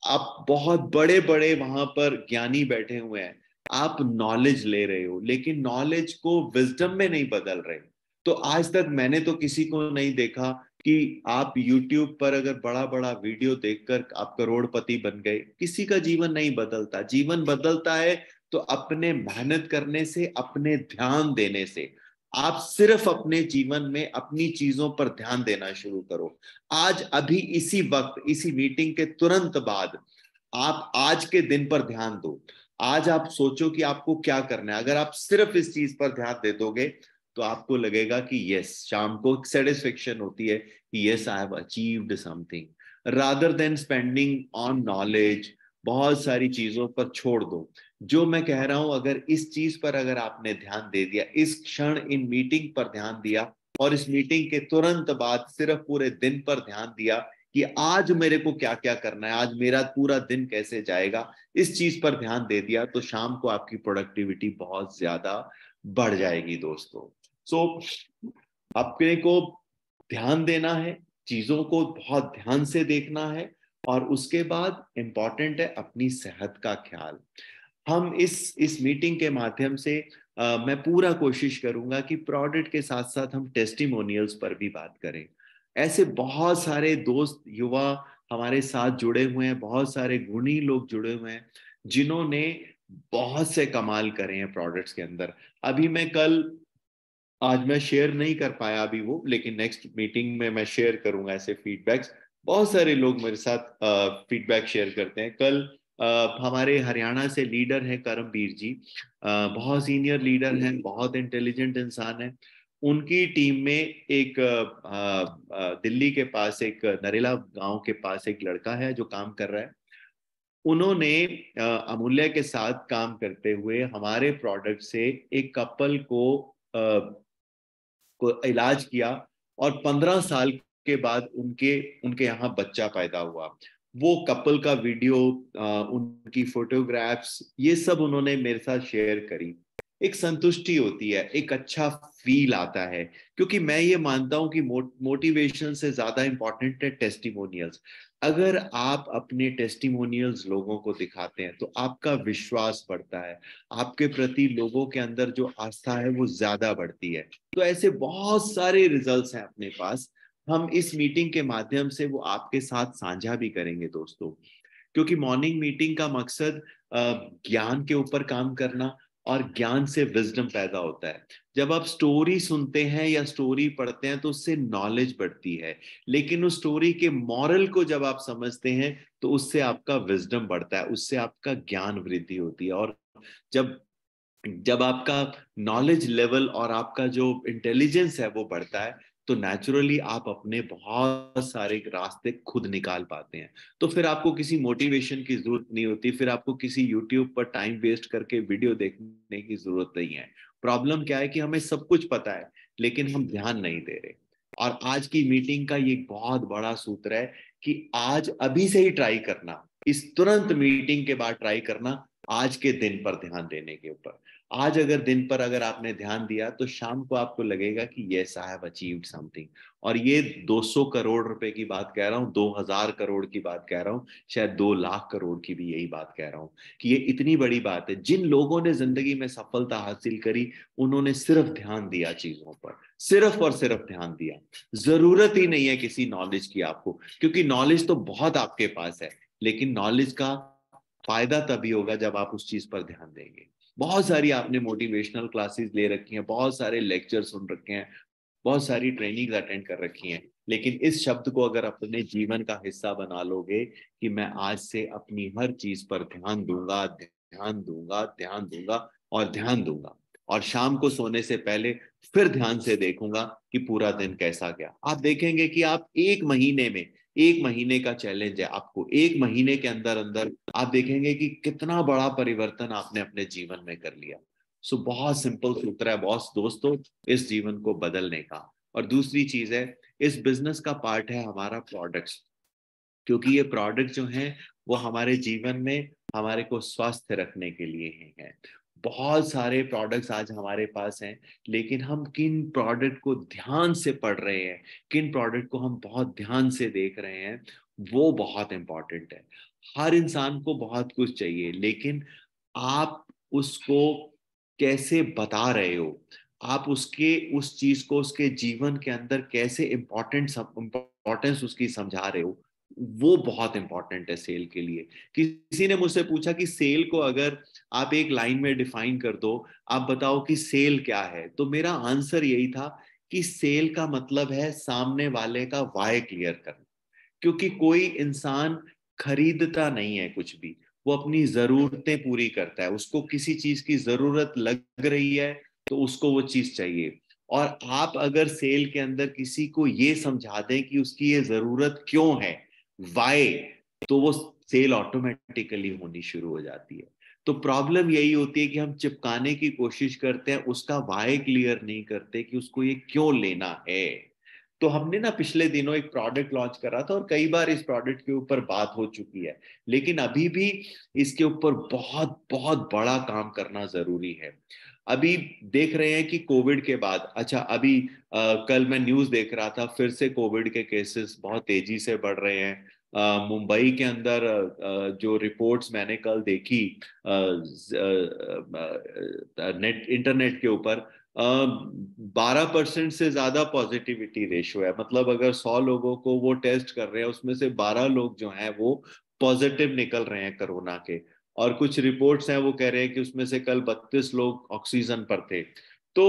आप बहुत बड़े बड़े वहां पर ज्ञानी बैठे हुए हैं, आप नॉलेज ले रहे हो लेकिन नॉलेज को विजडम में नहीं बदल रहे। तो आज तक मैंने तो किसी को नहीं देखा कि आप YouTube पर अगर बड़ा बड़ा वीडियो देखकर आप करोड़पति बन गए। किसी का जीवन नहीं बदलता। जीवन बदलता है तो अपने मेहनत करने से, अपने ध्यान देने से। आप सिर्फ अपने जीवन में अपनी चीजों पर ध्यान देना शुरू करो। आज अभी इसी वक्त, इसी मीटिंग के तुरंत बाद आप आज के दिन पर ध्यान दो। आज आप सोचो कि आपको क्या करना है। अगर आप सिर्फ इस चीज पर ध्यान दे दोगे तो आपको लगेगा कि यस, शाम को एक सेटिस्फेक्शन होती है कि yes I have achieved something. Rather than spending on knowledge, बहुत सारी चीजों पर छोड़ दो। जो मैं कह रहा हूं, अगर इस चीज पर अगर आपने ध्यान दे दिया, इस क्षण इन मीटिंग पर ध्यान दिया और इस मीटिंग के तुरंत बाद सिर्फ पूरे दिन पर ध्यान दिया कि आज मेरे को क्या क्या करना है, आज मेरा पूरा दिन कैसे जाएगा, इस चीज पर ध्यान दे दिया तो शाम को आपकी प्रोडक्टिविटी बहुत ज्यादा बढ़ जाएगी दोस्तों। सो अपने को ध्यान देना है, चीजों को बहुत ध्यान से देखना है, और उसके बाद इंपॉर्टेंट है अपनी सेहत का ख्याल। हम इस मीटिंग के माध्यम से मैं पूरा कोशिश करूंगा कि प्रोडक्ट के साथ साथ हम टेस्टिमोनियल्स पर भी बात करें। ऐसे बहुत सारे दोस्त युवा हमारे साथ जुड़े हुए हैं, बहुत सारे गुणी लोग जुड़े हुए हैं जिन्होंने बहुत से कमाल करे हैं प्रोडक्ट्स के अंदर। अभी मैं कल, आज मैं शेयर नहीं कर पाया अभी वो, लेकिन नेक्स्ट मीटिंग में मैं शेयर करूंगा ऐसे फीडबैक्स। बहुत सारे लोग मेरे साथ फीडबैक शेयर करते हैं। कल हमारे हरियाणा से लीडर है करमबीर जी, बहुत सीनियर लीडर हैं, बहुत इंटेलिजेंट इंसान है। उनकी टीम में एक दिल्ली के पास एक नरेला गांव के पास एक लड़का है जो काम कर रहा है। उन्होंने अमूल्य के साथ काम करते हुए हमारे प्रोडक्ट से एक कपल को इलाज किया, और 15 साल के बाद उनके उनके यहाँ बच्चा पैदा हुआ। वो कपल का वीडियो, उनकी फोटोग्राफ्स, ये सब उन्होंने मेरे साथ शेयर करी। एक संतुष्टि होती है, एक अच्छा फील आता है, क्योंकि मैं ये मानता हूं कि मोटिवेशन से ज्यादा इंपॉर्टेंट है टेस्टिमोनियल्स। अगर आप अपने टेस्टिमोनियल्स लोगों को दिखाते हैं तो आपका विश्वास बढ़ता है, आपके प्रति लोगों के अंदर जो आस्था है वो ज्यादा बढ़ती है। तो ऐसे बहुत सारे रिजल्ट्स हैं अपने पास। हम इस मीटिंग के माध्यम से वो आपके साथ साझा भी करेंगे दोस्तों, क्योंकि मॉर्निंग मीटिंग का मकसद ज्ञान के ऊपर काम करना, और ज्ञान से विजडम पैदा होता है। जब आप स्टोरी सुनते हैं या स्टोरी पढ़ते हैं तो उससे नॉलेज बढ़ती है, लेकिन उस स्टोरी के मॉरल को जब आप समझते हैं तो उससे आपका विजडम बढ़ता है, उससे आपका ज्ञान वृद्धि होती है। और जब जब आपका नॉलेज लेवल और आपका जो इंटेलिजेंस है वो बढ़ता है तो नेचुरली आप अपने बहुत सारे रास्ते खुद निकाल पाते हैं। तो फिर आपको किसी मोटिवेशन की जरूरत नहीं होती, फिर आपको किसी यूट्यूब पर टाइम वेस्ट करके वीडियो देखने की जरूरत नहीं है। प्रॉब्लम क्या है कि हमें सब कुछ पता है लेकिन हम ध्यान नहीं दे रहे। और आज की मीटिंग का ये बहुत बड़ा सूत्र है कि आज अभी से ही ट्राई करना, इस तुरंत मीटिंग के बाद ट्राई करना, आज के दिन पर ध्यान देने के ऊपर। आज अगर दिन पर अगर आपने ध्यान दिया तो शाम को आपको लगेगा कि yes I have achieved something. और ये 200 करोड़ रुपए की बात कह रहा हूँ, 2000 करोड़ की बात कह रहा हूँ, शायद 2 लाख करोड़ की भी यही बात कह रहा हूँ कि ये इतनी बड़ी बात है। जिन लोगों ने जिंदगी में सफलता हासिल करी उन्होंने सिर्फ ध्यान दिया चीजों पर, सिर्फ और सिर्फ ध्यान दिया। जरूरत ही नहीं है किसी नॉलेज की आपको, क्योंकि नॉलेज तो बहुत आपके पास है, लेकिन नॉलेज का फायदा तभी होगा जब आप उस चीज पर ध्यान देंगे। बहुत सारी आपने मोटिवेशनल क्लासेस ले रखी हैं, बहुत सारे लेक्चर सुन रखे हैं, बहुत सारी ट्रेनिंग अटेंड कर रखी हैं, लेकिन इस शब्द को अगर अपने जीवन का हिस्सा बना लोगे कि मैं आज से अपनी हर चीज पर ध्यान दूंगा, ध्यान दूंगा, ध्यान दूंगा और ध्यान दूंगा, और शाम को सोने से पहले फिर ध्यान से देखूंगा कि पूरा दिन कैसा गया, आप देखेंगे कि आप एक महीने में, एक महीने का चैलेंज है आपको, एक महीने के अंदर अंदर आप देखेंगे कि कितना बड़ा परिवर्तन आपने अपने जीवन में कर लिया। सो बहुत सिंपल सूत्र है बॉस दोस्तों इस जीवन को बदलने का। और दूसरी चीज है, इस बिजनेस का पार्ट है हमारा प्रोडक्ट्स, क्योंकि ये प्रोडक्ट जो हैं वो हमारे जीवन में हमारे को स्वस्थ रखने के लिए ही हैं। बहुत सारे प्रोडक्ट्स आज हमारे पास हैं, लेकिन हम किन प्रोडक्ट को ध्यान से पढ़ रहे हैं, किन प्रोडक्ट को हम बहुत ध्यान से देख रहे हैं, वो बहुत इंपॉर्टेंट है। हर इंसान को बहुत कुछ चाहिए, लेकिन आप उसको कैसे बता रहे हो, आप उसके उस चीज को उसके जीवन के अंदर कैसे इम्पोर्टेंस उसकी समझा रहे हो, वो बहुत इंपॉर्टेंट है सेल के लिए। किसी ने मुझसे पूछा कि सेल को अगर आप एक लाइन में डिफाइन कर दो, आप बताओ कि सेल क्या है, तो मेरा आंसर यही था कि सेल का मतलब है सामने वाले का वाय क्लियर करना। क्योंकि कोई इंसान खरीदता नहीं है कुछ भी, वो अपनी जरूरतें पूरी करता है। उसको किसी चीज की जरूरत लग रही है तो उसको वो चीज चाहिए। और आप अगर सेल के अंदर किसी को ये समझा दें कि उसकी ये जरूरत क्यों है, वाई, तो वो सेल ऑटोमेटिकली होनी शुरू हो जाती है। तो प्रॉब्लम यही होती है कि हम चिपकाने की कोशिश करते हैं, उसका वाई क्लियर नहीं करते कि उसको ये क्यों लेना है। तो हमने ना पिछले दिनों एक प्रोडक्ट लॉन्च करा था और कई बार इस प्रोडक्ट के ऊपर बात हो चुकी है, लेकिन अभी भी इसके ऊपर बहुत बहुत बड़ा काम करना जरूरी है। अभी देख रहे हैं कि कोविड के बाद, अच्छा अभी कल मैं न्यूज देख रहा था, फिर से कोविड के केसेस बहुत तेजी से बढ़ रहे हैं। मुंबई के अंदर जो रिपोर्ट्स मैंने कल देखी नेट इंटरनेट के ऊपर, 12% से ज्यादा पॉजिटिविटी रेशियो है। मतलब अगर 100 लोगों को वो टेस्ट कर रहे हैं, उसमें से 12 लोग जो हैं वो पॉजिटिव निकल रहे हैं कोरोना के। और कुछ रिपोर्ट्स हैं वो कह रहे हैं कि उसमें से कल 32 लोग ऑक्सीजन पर थे। तो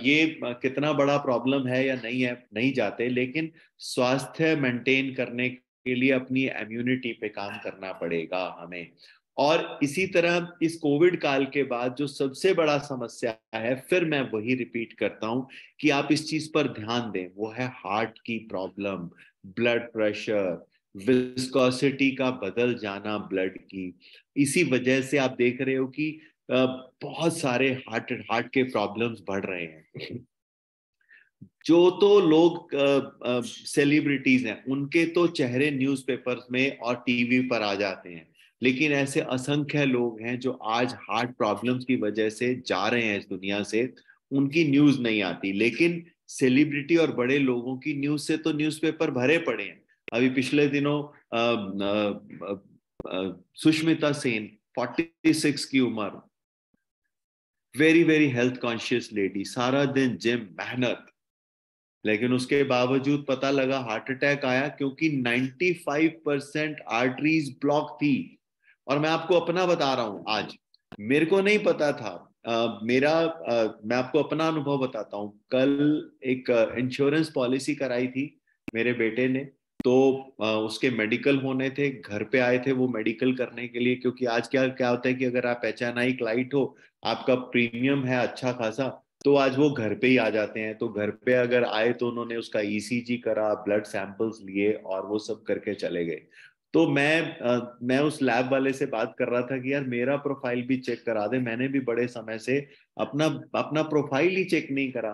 ये कितना बड़ा प्रॉब्लम है या नहीं है नहीं जाते, लेकिन स्वास्थ्य मेंटेन करने के लिए अपनी इम्यूनिटी पे काम करना पड़ेगा हमें। और इसी तरह इस कोविड काल के बाद जो सबसे बड़ा समस्या है, फिर मैं वही रिपीट करता हूं कि आप इस चीज पर ध्यान दें, वो है हार्ट की प्रॉब्लम, ब्लड प्रेशर, विस्कोसिटी का बदल जाना ब्लड की। इसी वजह से आप देख रहे हो कि बहुत सारे हार्ट हार्ट के प्रॉब्लम्स बढ़ रहे हैं। जो तो लोग सेलिब्रिटीज हैं, उनके तो चेहरे न्यूज़पेपर्स में और टीवी पर आ जाते हैं, लेकिन ऐसे असंख्य लोग हैं जो आज हार्ट प्रॉब्लम्स की वजह से जा रहे हैं इस दुनिया से, उनकी न्यूज नहीं आती। लेकिन सेलिब्रिटी और बड़े लोगों की न्यूज से तो न्यूज़पेपर भरे पड़े हैं। अभी पिछले दिनों सुष्मिता सेन, 46 की उम्र, very very health conscious lady, सारा दिन जिम मेहनत, लेकिन उसके बावजूद पता लगा हार्ट अटैक आया क्योंकि 95% आर्टरीज ब्लॉक थी। और मैं आपको अपना बता रहा हूं, आज मेरे को नहीं पता था। मैं आपको अपना अनुभव बताता हूँ। कल एक इंश्योरेंस पॉलिसी कराई थी मेरे बेटे ने, तो उसके मेडिकल होने थे, घर पे आए थे वो मेडिकल करने के लिए। क्योंकि आज क्या क्या होता है कि अगर आप HNI क्लाइंट हो, आपका प्रीमियम है अच्छा खासा, तो आज वो घर पे ही आ जाते हैं। तो घर पे अगर आए तो उन्होंने उसका ECG करा, ब्लड सैंपल्स लिए और वो सब करके चले गए। तो मैं उस लैब वाले से बात कर रहा था कि यार मेरा प्रोफाइल भी चेक करा दे, मैंने भी बड़े समय से अपना अपना प्रोफाइल ही चेक नहीं करा।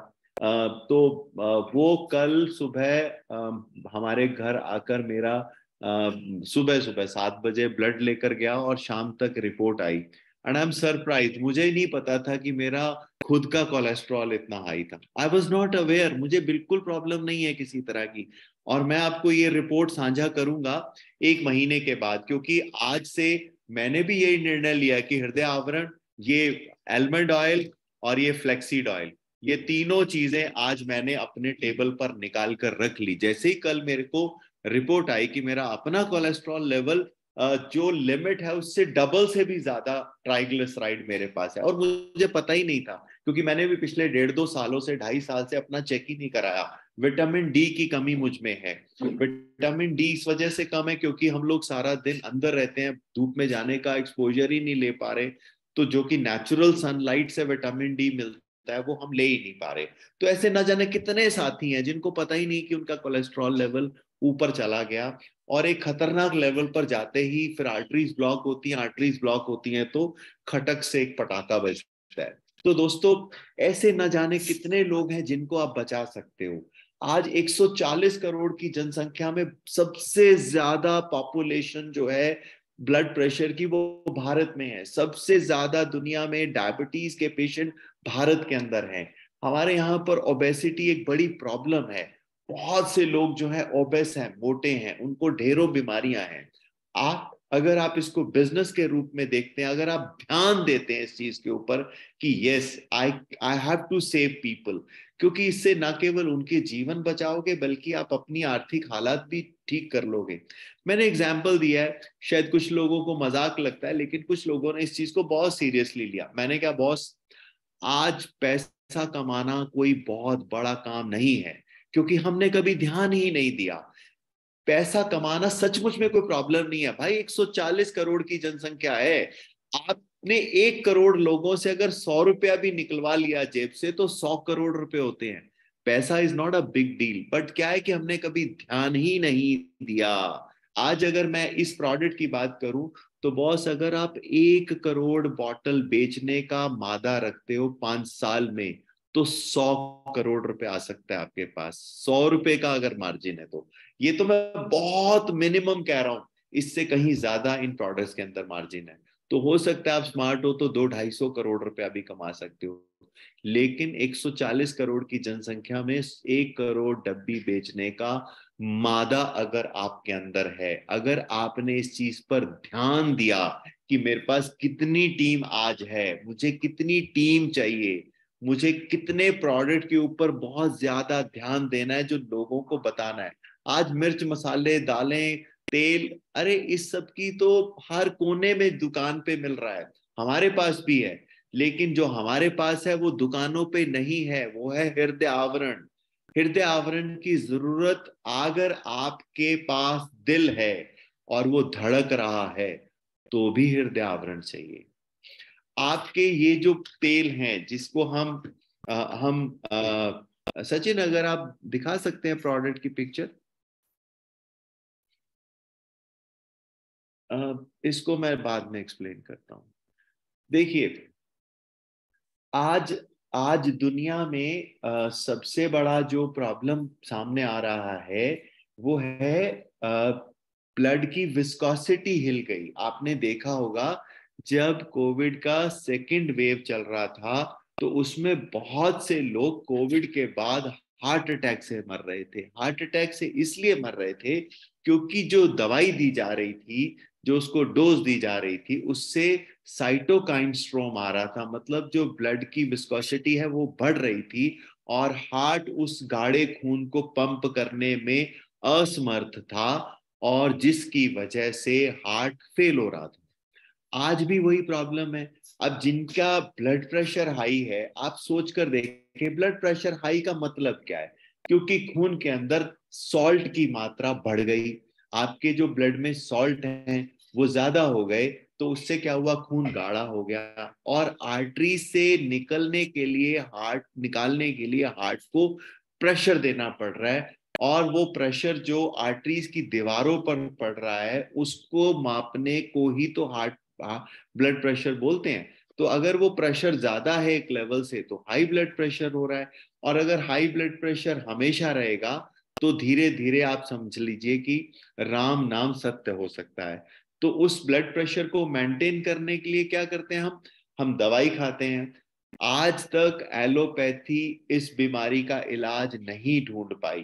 वो कल सुबह हमारे घर आकर मेरा सुबह सुबह 7 बजे ब्लड लेकर गया और शाम तक report I. And I am surprise, मुझे ही नहीं पता था कि मेरा खुद का कोलेस्ट्रॉल इतना हाई था। आई वॉज नॉट अवेयर, मुझे बिल्कुल प्रॉब्लम नहीं है किसी तरह की। और मैं आपको ये रिपोर्ट साझा करूंगा 1 महीने के बाद, क्योंकि आज से मैंने भी यही निर्णय लिया कि हृदय आवरण, ये आलमंड ऑयल और ये फ्लेक्सीड ऑयल, ये तीनों चीजें आज मैंने अपने टेबल पर निकाल कर रख ली। जैसे ही कल मेरे को रिपोर्ट आई कि मेरा अपना कोलेस्ट्रॉल लेवल जो लिमिट है उससे डबल से भी ज्यादा ट्राइग्लिसराइड मेरे पास है, और मुझे पता ही नहीं था, क्योंकि मैंने भी पिछले 1.5-2 सालों से 2.5 साल से अपना चेक ही नहीं कराया। विटामिन डी की कमी मुझ में है। विटामिन डी इस वजह से कम है क्योंकि हम लोग सारा दिन अंदर रहते हैं, धूप में जाने का एक्सपोजर ही नहीं ले पा रहे। तो जो कि नेचुरल सनलाइट से विटामिन डी मिलता है वो हम ले ही नहीं पा रहे। तो ऐसे न जाने कितने साथी हैं जिनको पता ही नहीं कि उनका कोलेस्ट्रॉल लेवल ऊपर चला गया, और एक खतरनाक लेवल पर जाते ही फिर आर्टरीज ब्लॉक होती हैं। आर्टरीज ब्लॉक होती हैं तो खटक से एक पटाखा बजता है। तो दोस्तों, ऐसे न जाने कितने लोग हैं जिनको आप बचा सकते हो। आज 140 करोड़ की जनसंख्या में सबसे ज्यादा पॉपुलेशन जो है ब्लड प्रेशर की, वो भारत में है। सबसे ज्यादा दुनिया में डायबिटीज के पेशेंट भारत के अंदर हैं। हमारे यहाँ पर ओबेसिटी एक बड़ी प्रॉब्लम है। बहुत से लोग जो है ओबेस हैं, मोटे हैं, उनको ढेरों बीमारियां हैं। आप अगर आप इसको बिजनेस के रूप में देखते हैं, अगर आप ध्यान देते हैं इस चीज के ऊपर कि yes I I have to save people, क्योंकि इससे ना केवल उनके जीवन बचाओगे बल्कि आप अपनी आर्थिक हालात भी ठीक कर लोगे। मैंने एग्जाम्पल दिया है, शायद कुछ लोगों को मजाक लगता है, लेकिन कुछ लोगों ने इस चीज को बहुत सीरियसली लिया। मैंने कहा बॉस, आज पैसा कमाना कोई बहुत बड़ा काम नहीं है, क्योंकि हमने कभी ध्यान ही नहीं दिया। पैसा कमाना सचमुच में कोई प्रॉब्लम नहीं है भाई। 140 करोड़ की जनसंख्या है। आपने 1 करोड़ लोगों से अगर 100 रुपया भी निकलवा लिया जेब से तो 100 करोड़ रुपए होते हैं। पैसा is not a big deal, but क्या है कि हमने कभी ध्यान ही नहीं दिया। आज अगर मैं इस प्रोडक्ट की बात करूं तो बॉस, अगर आप 1 करोड़ बॉटल बेचने का मादा रखते हो 5 साल में, तो 100 करोड़ रुपए आ सकता है आपके पास, 100 रुपए का अगर मार्जिन है तो। ये तो मैं बहुत मिनिमम कह रहा हूं, इससे कहीं ज्यादा इन प्रोडक्ट्स के अंदर मार्जिन है। तो हो सकता है आप स्मार्ट हो तो 200-250 रुपया भी कमा सकते हो। लेकिन 140 करोड़ की जनसंख्या में 1 करोड़ डब्बी बेचने का मादा अगर आपके अंदर है, अगर आपने इस चीज पर ध्यान दिया कि मेरे पास कितनी टीम आज है, मुझे कितनी टीम चाहिए, मुझे कितने प्रोडक्ट के ऊपर बहुत ज्यादा ध्यान देना है जो लोगों को बताना है। आज मिर्च मसाले दालें तेल, अरे इस सब की तो हर कोने में दुकान पे मिल रहा है, हमारे पास भी है। लेकिन जो हमारे पास है वो दुकानों पे नहीं है, वो है हृदय आवरण। हृदय आवरण की जरूरत, अगर आपके पास दिल है और वो धड़क रहा है तो भी हृदय आवरण चाहिए। आपके ये जो तेल हैं जिसको सचिन अगर आप दिखा सकते हैं प्रोडक्ट की पिक्चर। इसको मैं बाद में एक्सप्लेन करता हूं। देखिए, आज आज दुनिया में सबसे बड़ा जो प्रॉब्लम सामने आ रहा है वो है ब्लड की विस्कोसिटी हिल गई। आपने देखा होगा जब कोविड का सेकेंड वेव चल रहा था तो उसमें बहुत से लोग कोविड के बाद हार्ट अटैक से मर रहे थे। हार्ट अटैक से इसलिए मर रहे थे क्योंकि जो दवाई दी जा रही थी, जो उसको डोज दी जा रही थी, उससे साइटोकाइन स्ट्रोम आ रहा था, मतलब जो ब्लड की विस्कोसिटी है वो बढ़ रही थी और हार्ट उस गाढ़े खून को पंप करने में असमर्थ था, और जिसकी वजह से हार्ट फेल हो रहा था। आज भी वही प्रॉब्लम है। अब जिनका ब्लड प्रेशर हाई है, आप सोच कर देखिए ब्लड प्रेशर हाई का मतलब क्या है। क्योंकि खून के अंदर सॉल्ट की मात्रा बढ़ गई, आपके जो ब्लड में सॉल्ट है वो ज्यादा हो गए, तो उससे क्या हुआ, खून गाढ़ा हो गया और आर्टरी से निकलने के लिए, हार्ट निकालने के लिए हार्ट को प्रेशर देना पड़ रहा है। और वो प्रेशर जो आर्टरीज की दीवारों पर पड़ रहा है उसको मापने को ही तो हार्ट ब्लड प्रेशर बोलते हैं। तो अगर वो प्रेशर ज्यादा है एक लेवल से तो हाई ब्लड प्रेशर हो रहा है। और अगर हाई ब्लड प्रेशर हमेशा रहेगा तो धीरे धीरे आप समझ लीजिए कि राम नाम सत्य हो सकता है। तो उस ब्लड प्रेशर को मेंटेन करने के लिए क्या करते हैं हम दवाई खाते हैं। आज तक एलोपैथी इस बीमारी का इलाज नहीं ढूंढ पाई।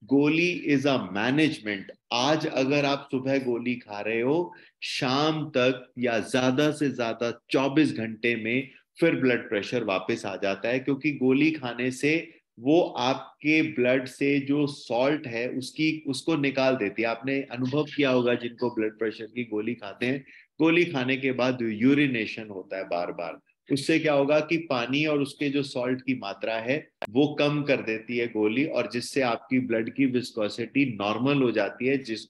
गोली इज अ मैनेजमेंट। आज अगर आप सुबह गोली खा रहे हो, शाम तक या ज्यादा से ज्यादा 24 घंटे में फिर ब्लड प्रेशर वापस आ जाता है, क्योंकि गोली खाने से वो आपके ब्लड से जो सॉल्ट है उसकी उसको निकाल देती है। आपने अनुभव किया होगा जिनको ब्लड प्रेशर की गोली खाते हैं, गोली खाने के बाद यूरिनेशन होता है बार बार। उससे क्या होगा कि पानी और उसके जो सॉल्ट की मात्रा है वो कम कर देती है गोली, और जिससे आपकी ब्लड की विस्कोसिटी नॉर्मल हो जाती है। जिस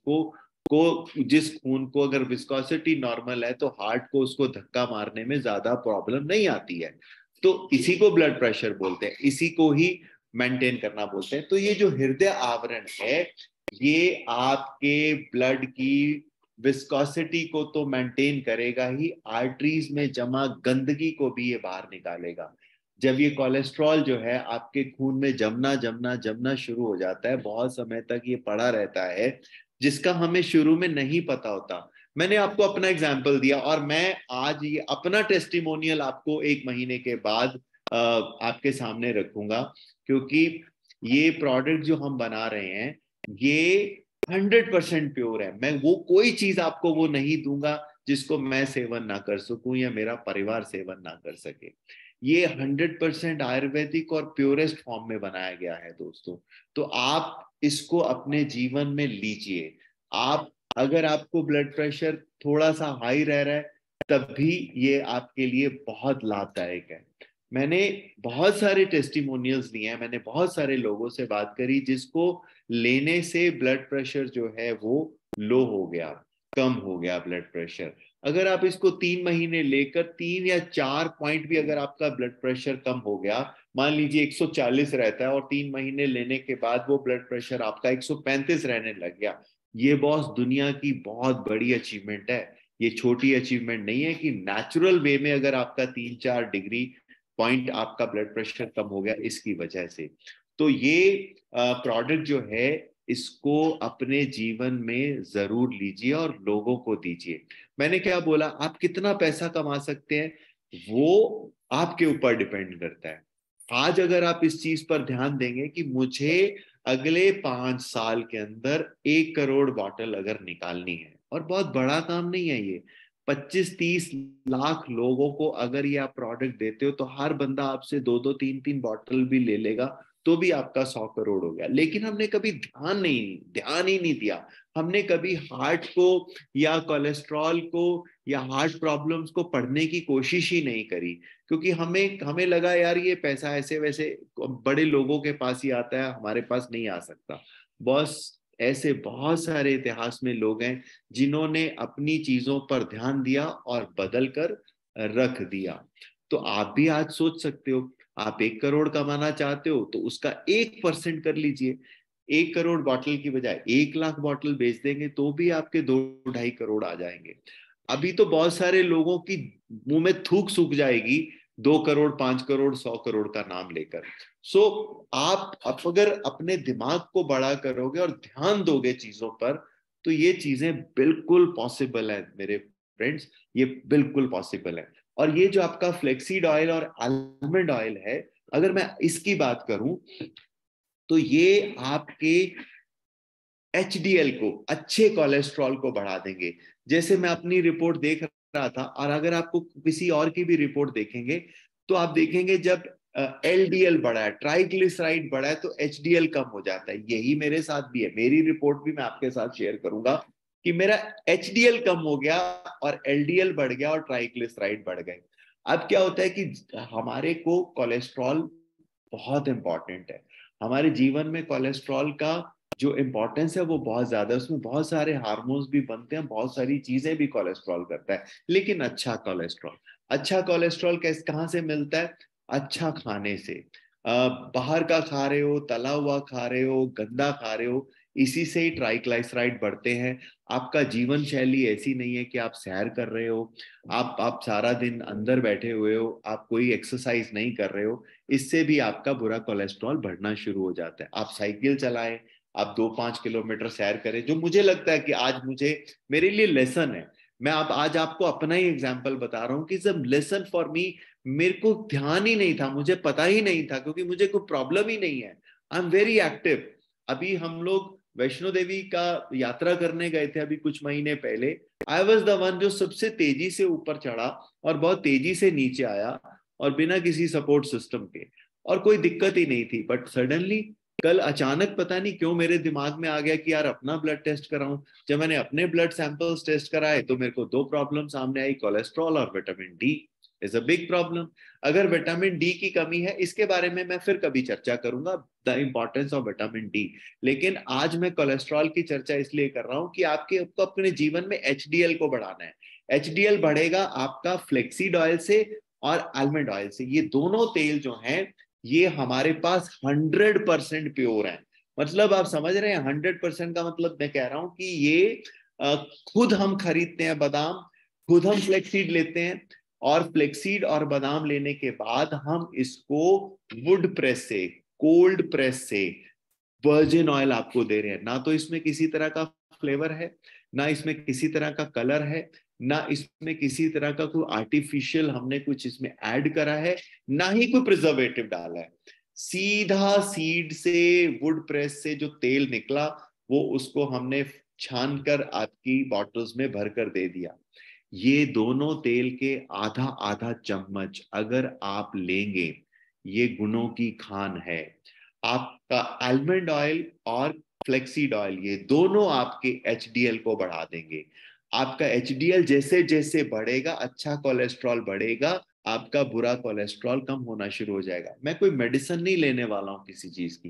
खून को अगर विस्कोसिटी नॉर्मल है तो हार्ट को उसको धक्का मारने में ज्यादा प्रॉब्लम नहीं आती है। तो इसी को ब्लड प्रेशर बोलते हैं, इसी को ही मेंटेन करना बोलते हैं। तो ये जो हृदय आवरण है ये आपके ब्लड की विस्कोसिटी को तो मेंटेन करेगा ही, आर्टरीज में जमा गंदगी को भी ये बाहर निकालेगा। जब ये कोलेस्ट्रॉल जो है आपके खून में जमना जमना जमना शुरू हो जाता है, बहुत समय तक ये पड़ा रहता है, जिसका हमें शुरू में नहीं पता होता। मैंने आपको अपना एग्जाम्पल दिया और मैं आज ये अपना टेस्टिमोनियल आपको 1 महीने के बाद आपके सामने रखूंगा, क्योंकि ये प्रोडक्ट जो हम बना रहे हैं ये 100% प्योर है। मैं वो कोई चीज आपको वो नहीं दूंगा जिसको मैं सेवन ना कर सकूं या मेरा परिवार सेवन ना कर सके। ये 100% आयुर्वेदिक और प्योरेस्ट फॉर्म में बनाया गया है दोस्तों। तो आप इसको अपने जीवन में लीजिए। आप, अगर आपको ब्लड प्रेशर थोड़ा सा हाई रह रहा है, तब भी ये आपके लिए बहुत लाभदायक है। मैंने बहुत सारे टेस्टिमोनियल्स लिए हैं, मैंने बहुत सारे लोगों से बात करी जिसको लेने से ब्लड प्रेशर जो है वो लो हो गया, कम हो गया ब्लड प्रेशर। अगर आप इसको 3 महीने लेकर 3 या 4 पॉइंट भी अगर आपका ब्लड प्रेशर कम हो गया, मान लीजिए 140 रहता है और 3 महीने लेने के बाद वो ब्लड प्रेशर आपका 135 रहने लग गया, ये बॉस दुनिया की बहुत बड़ी अचीवमेंट है। ये छोटी अचीवमेंट नहीं है कि नेचुरल वे में अगर आपका 3-4 डिग्री पॉइंट आपका ब्लड प्रेशर कम हो गया इसकी वजह से। तो ये प्रोडक्ट जो है इसको अपने जीवन में जरूर लीजिए और लोगों को दीजिए। मैंने क्या बोला, आप कितना पैसा कमा सकते हैं वो आपके ऊपर डिपेंड करता है। आज अगर आप इस चीज पर ध्यान देंगे कि मुझे अगले 5 साल के अंदर 1 करोड़ बॉटल अगर निकालनी है, और बहुत बड़ा काम नहीं है ये, 25-30 लाख लोगों को अगर ये आप प्रोडक्ट देते हो तो हर बंदा आपसे 2-2 3-3 बॉटल भी ले लेगा, तो भी आपका 100 करोड़ हो गया। लेकिन हमने कभी ध्यान ही नहीं दिया। हमने कभी हार्ट को या कोलेस्ट्रॉल को या हार्ट प्रॉब्लम्स को पढ़ने की कोशिश ही नहीं करी, क्योंकि हमें हमें लगा यार ये पैसा ऐसे वैसे बड़े लोगों के पास ही आता है, हमारे पास नहीं आ सकता। बॉस, ऐसे बहुत सारे इतिहास में लोग हैं जिन्होंने अपनी चीजों पर ध्यान दिया और बदल कर रख दिया। तो आप भी आज सोच सकते हो, आप 1 करोड़ कमाना चाहते हो तो उसका 1% कर लीजिए। 1 करोड़ बॉटल की बजाय 1 लाख बॉटल बेच देंगे तो भी आपके 2-2.5 करोड़ आ जाएंगे। अभी तो बहुत सारे लोगों की मुंह में थूक सूख जाएगी 2 करोड़, 5 करोड़, 100 करोड़ का नाम लेकर। सो आप अगर अपने दिमाग को बड़ा करोगे और ध्यान दोगे चीजों पर, तो ये चीजें बिल्कुल पॉसिबल है मेरे फ्रेंड्स, ये बिल्कुल पॉसिबल है। और ये जो आपका फ्लेक्सीड ऑयल और आलमंड ऑयल है, अगर मैं इसकी बात करूं तो ये आपके एचडीएल को, अच्छे कोलेस्ट्रॉल को बढ़ा देंगे। जैसे मैं अपनी रिपोर्ट देख रहा था, और अगर आपको किसी और की भी रिपोर्ट देखेंगे तो आप देखेंगे जब एलडीएल बढ़ा है, ट्राइग्लिसराइड बढ़ा है, तो एचडीएल कम हो जाता है। यही मेरे साथ भी है, मेरी रिपोर्ट भी मैं आपके साथ शेयर करूंगा कि मेरा एचडीएल कम हो गया और एलडीएल बढ़ गया और ट्राइग्लिसराइड बढ़ गए। अब क्या होता है कि हमारे को कोलेस्ट्रॉल बहुत इंपॉर्टेंट है। हमारे जीवन में कोलेस्ट्रॉल का जो इम्पोर्टेंस है वो बहुत ज्यादा है, उसमें बहुत सारे हार्मोन्स भी बनते हैं, बहुत सारी चीजें भी कोलेस्ट्रॉल करता है। लेकिन अच्छा कोलेस्ट्रॉल कहाँ से मिलता है? अच्छा खाने से। बाहर का खा रहे हो, तला हुआ खा रहे हो, गंदा खा रहे हो, इसी से ही ट्राइग्लिसराइड बढ़ते हैं। आपका जीवन शैली ऐसी नहीं है कि आप सैर कर रहे हो, आप सारा दिन अंदर बैठे हुए हो, आप कोई एक्सरसाइज नहीं कर रहे हो, इससे भी आपका बुरा कोलेस्ट्रॉल बढ़ना शुरू हो जाता है। आप साइकिल चलाएं, आप 2-5 किलोमीटर सैर करें, जो मुझे लगता है कि आज मेरे लिए लेसन है। मैं अब आज आपको अपना ही एग्जाम्पल बता रहा हूँ कि जब लेसन फॉर मी, मेरे को ध्यान ही नहीं था, मुझे पता ही नहीं था, क्योंकि मुझे कोई प्रॉब्लम ही नहीं है। I am very active. अभी हम लोग वैष्णो देवी का यात्रा करने गए थे अभी कुछ महीने पहले। आई वॉज द वन जो सबसे तेजी से ऊपर चढ़ा और बहुत तेजी से नीचे आया, और बिना किसी सपोर्ट सिस्टम के, और कोई दिक्कत ही नहीं थी। बट सडनली कल अचानक पता नहीं क्यों मेरे दिमाग में आ गया कि यार अपना ब्लड टेस्ट कराऊं। जब मैंने अपने ब्लड सैंपल्स टेस्ट कराए तो मेरे को 2 प्रॉब्लम सामने आई, कोलेस्ट्रॉल और vitamin D is a big problem. अगर विटामिन डी की कमी है, इसके बारे में मैं फिर कभी चर्चा करूंगा, the importance of vitamin D. लेकिन आज मैं कोलेस्ट्रॉल की चर्चा इसलिए कर रहा हूं कि आपको अपने जीवन में एचडीएल को बढ़ाना है। एचडीएल बढ़ेगा आपका फ्लेक्सीड ऑयल से और आलमंड ऑयल से। ये दोनों तेल जो हैं ये हमारे पास 100% प्योर है। मतलब आप समझ रहे हैं, 100% का मतलब मैं कह रहा हूं कि ये खुद हम खरीदते हैं बादाम, खुद हम फ्लेक्सीड लेते हैं, और फ्लेक्सीड और बादाम लेने के बाद हम इसको वुड प्रेस से, कोल्ड प्रेस से वर्जिन ऑयल आपको दे रहे हैं। ना तो इसमें किसी तरह का फ्लेवर है, ना इसमें किसी तरह का कलर है, ना इसमें किसी तरह का कोई आर्टिफिशियल हमने कुछ इसमें ऐड करा है, ना ही कोई प्रिजर्वेटिव डाला है। सीधा सीड से, वुड प्रेस से जो तेल निकला वो उसको हमने छान कर आपकी बॉटल्स में भर कर दे दिया। ये दोनों तेल के आधा आधा चम्मच अगर आप लेंगे, ये गुणों की खान है। आपका आलमंड ऑयल और फ्लेक्सीड ऑयल, ये दोनों आपके एचडीएल को बढ़ा देंगे। आपका एचडीएल जैसे जैसे बढ़ेगा, अच्छा कोलेस्ट्रॉल बढ़ेगा, आपका बुरा कोलेस्ट्रॉल कम होना शुरू हो जाएगा। मैं कोई मेडिसिन नहीं लेने वाला हूं किसी चीज की,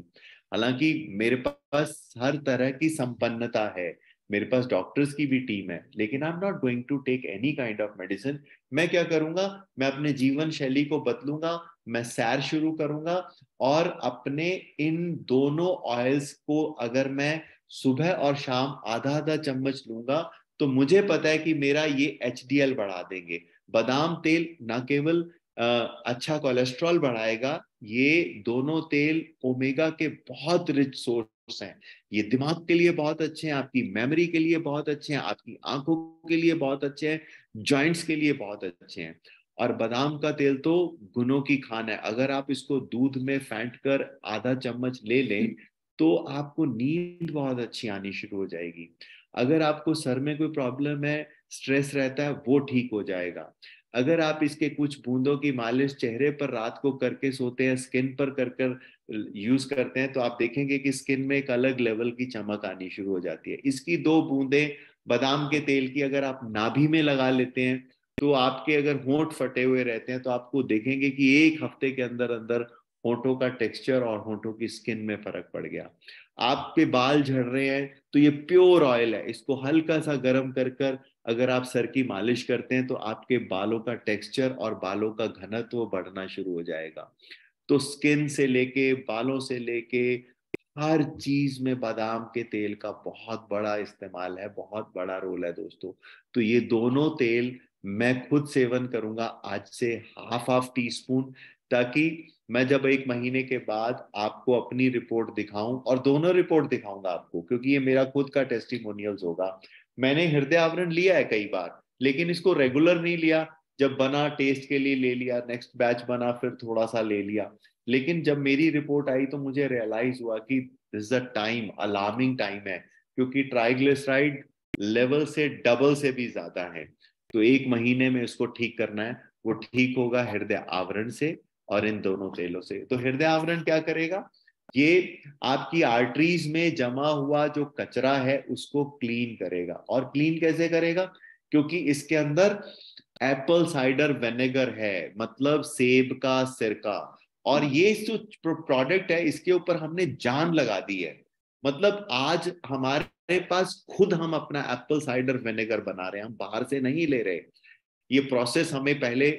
हालांकि मेरे पास हर तरह की संपन्नता है, मेरे पास डॉक्टर्स की भी टीम है, लेकिन I am not going to take any kind of medicine. मैं क्या करूंगा, मैं अपने जीवन शैली को बदलूंगा, मैं सैर शुरू करूंगा, और अपने इन दोनों ऑयल्स को अगर मैं सुबह और शाम आधा आधा चम्मच लूंगा, तो मुझे पता है कि मेरा ये एचडीएल बढ़ा देंगे। बादाम तेल न केवल अच्छा कोलेस्ट्रॉल बढ़ाएगा, ये दोनों तेल ओमेगा के बहुत रिच सोर्स हैं। ये दिमाग के लिए बहुत अच्छे हैं, आपकी मेमोरी के लिए बहुत अच्छे हैं, आपकी आंखों के लिए बहुत अच्छे हैं, जॉइंट्स के लिए बहुत अच्छे हैं। और बादाम का तेल तो गुणों की खान है। अगर आप इसको दूध में फेंट कर आधा चम्मच ले लें, तो आपको नींद बहुत अच्छी आनी शुरू हो जाएगी। अगर आपको सर में कोई प्रॉब्लम है, स्ट्रेस रहता है, वो ठीक हो जाएगा। अगर आप इसके कुछ बूंदों की मालिश चेहरे पर रात को करके सोते हैं, स्किन पर कर कर यूज करते हैं, तो आप देखेंगे कि स्किन में एक अलग लेवल की चमक आनी शुरू हो जाती है। इसकी 2 बूंदें बादाम के तेल की अगर आप नाभि में लगा लेते हैं, तो आपके अगर होंठ फटे हुए रहते हैं, तो आपको देखेंगे कि 1 हफ्ते के अंदर अंदर होंठों का टेक्सचर और होंठों की स्किन में फर्क पड़ गया। आपके बाल झड़ रहे हैं, तो ये प्योर ऑयल है, इसको हल्का सा गर्म कर कर अगर आप सर की मालिश करते हैं, तो आपके बालों का टेक्सचर और बालों का घनत्व बढ़ना शुरू हो जाएगा। तो स्किन से लेके बालों से लेके हर चीज में बादाम के तेल का बहुत बड़ा इस्तेमाल है, बहुत बड़ा रोल है दोस्तों। तो ये दोनों तेल मैं खुद सेवन करूंगा आज से हाफ हाफ टी स्पून, ताकि मैं जब 1 महीने के बाद आपको अपनी रिपोर्ट दिखाऊं, और दोनों रिपोर्ट दिखाऊंगा आपको, क्योंकि ये मेरा खुद का टेस्टिमोनियल्स होगा। मैंने हृदय आवरण लिया है कई बार, लेकिन इसको रेगुलर नहीं लिया। जब बना टेस्ट के लिए ले लिया, नेक्स्ट बैच बना फिर थोड़ा सा ले लिया। लेकिन जब मेरी रिपोर्ट आई, तो मुझे रियलाइज हुआ कि this a time, alarming time है, क्योंकि ट्राइग्लिसराइड लेवल से डबल से भी ज्यादा है। तो 1 महीने में इसको ठीक करना है। वो ठीक होगा हृदय आवरण से और इन दोनों तेलों से। तो हृदय आवरण क्या करेगा, ये आपकी आर्टरीज में जमा हुआ जो कचरा है उसको क्लीन करेगा। और क्लीन कैसे करेगा, क्योंकि इसके अंदर एप्पल साइडर विनेगर है, मतलब सेब का सिरका। और ये जो प्रोडक्ट है, इसके ऊपर हमने जान लगा दी है। मतलब आज हमारे पास खुद हम अपना एप्पल साइडर विनेगर बना रहे हैं, हम बाहर से नहीं ले रहे। ये प्रोसेस हमें पहले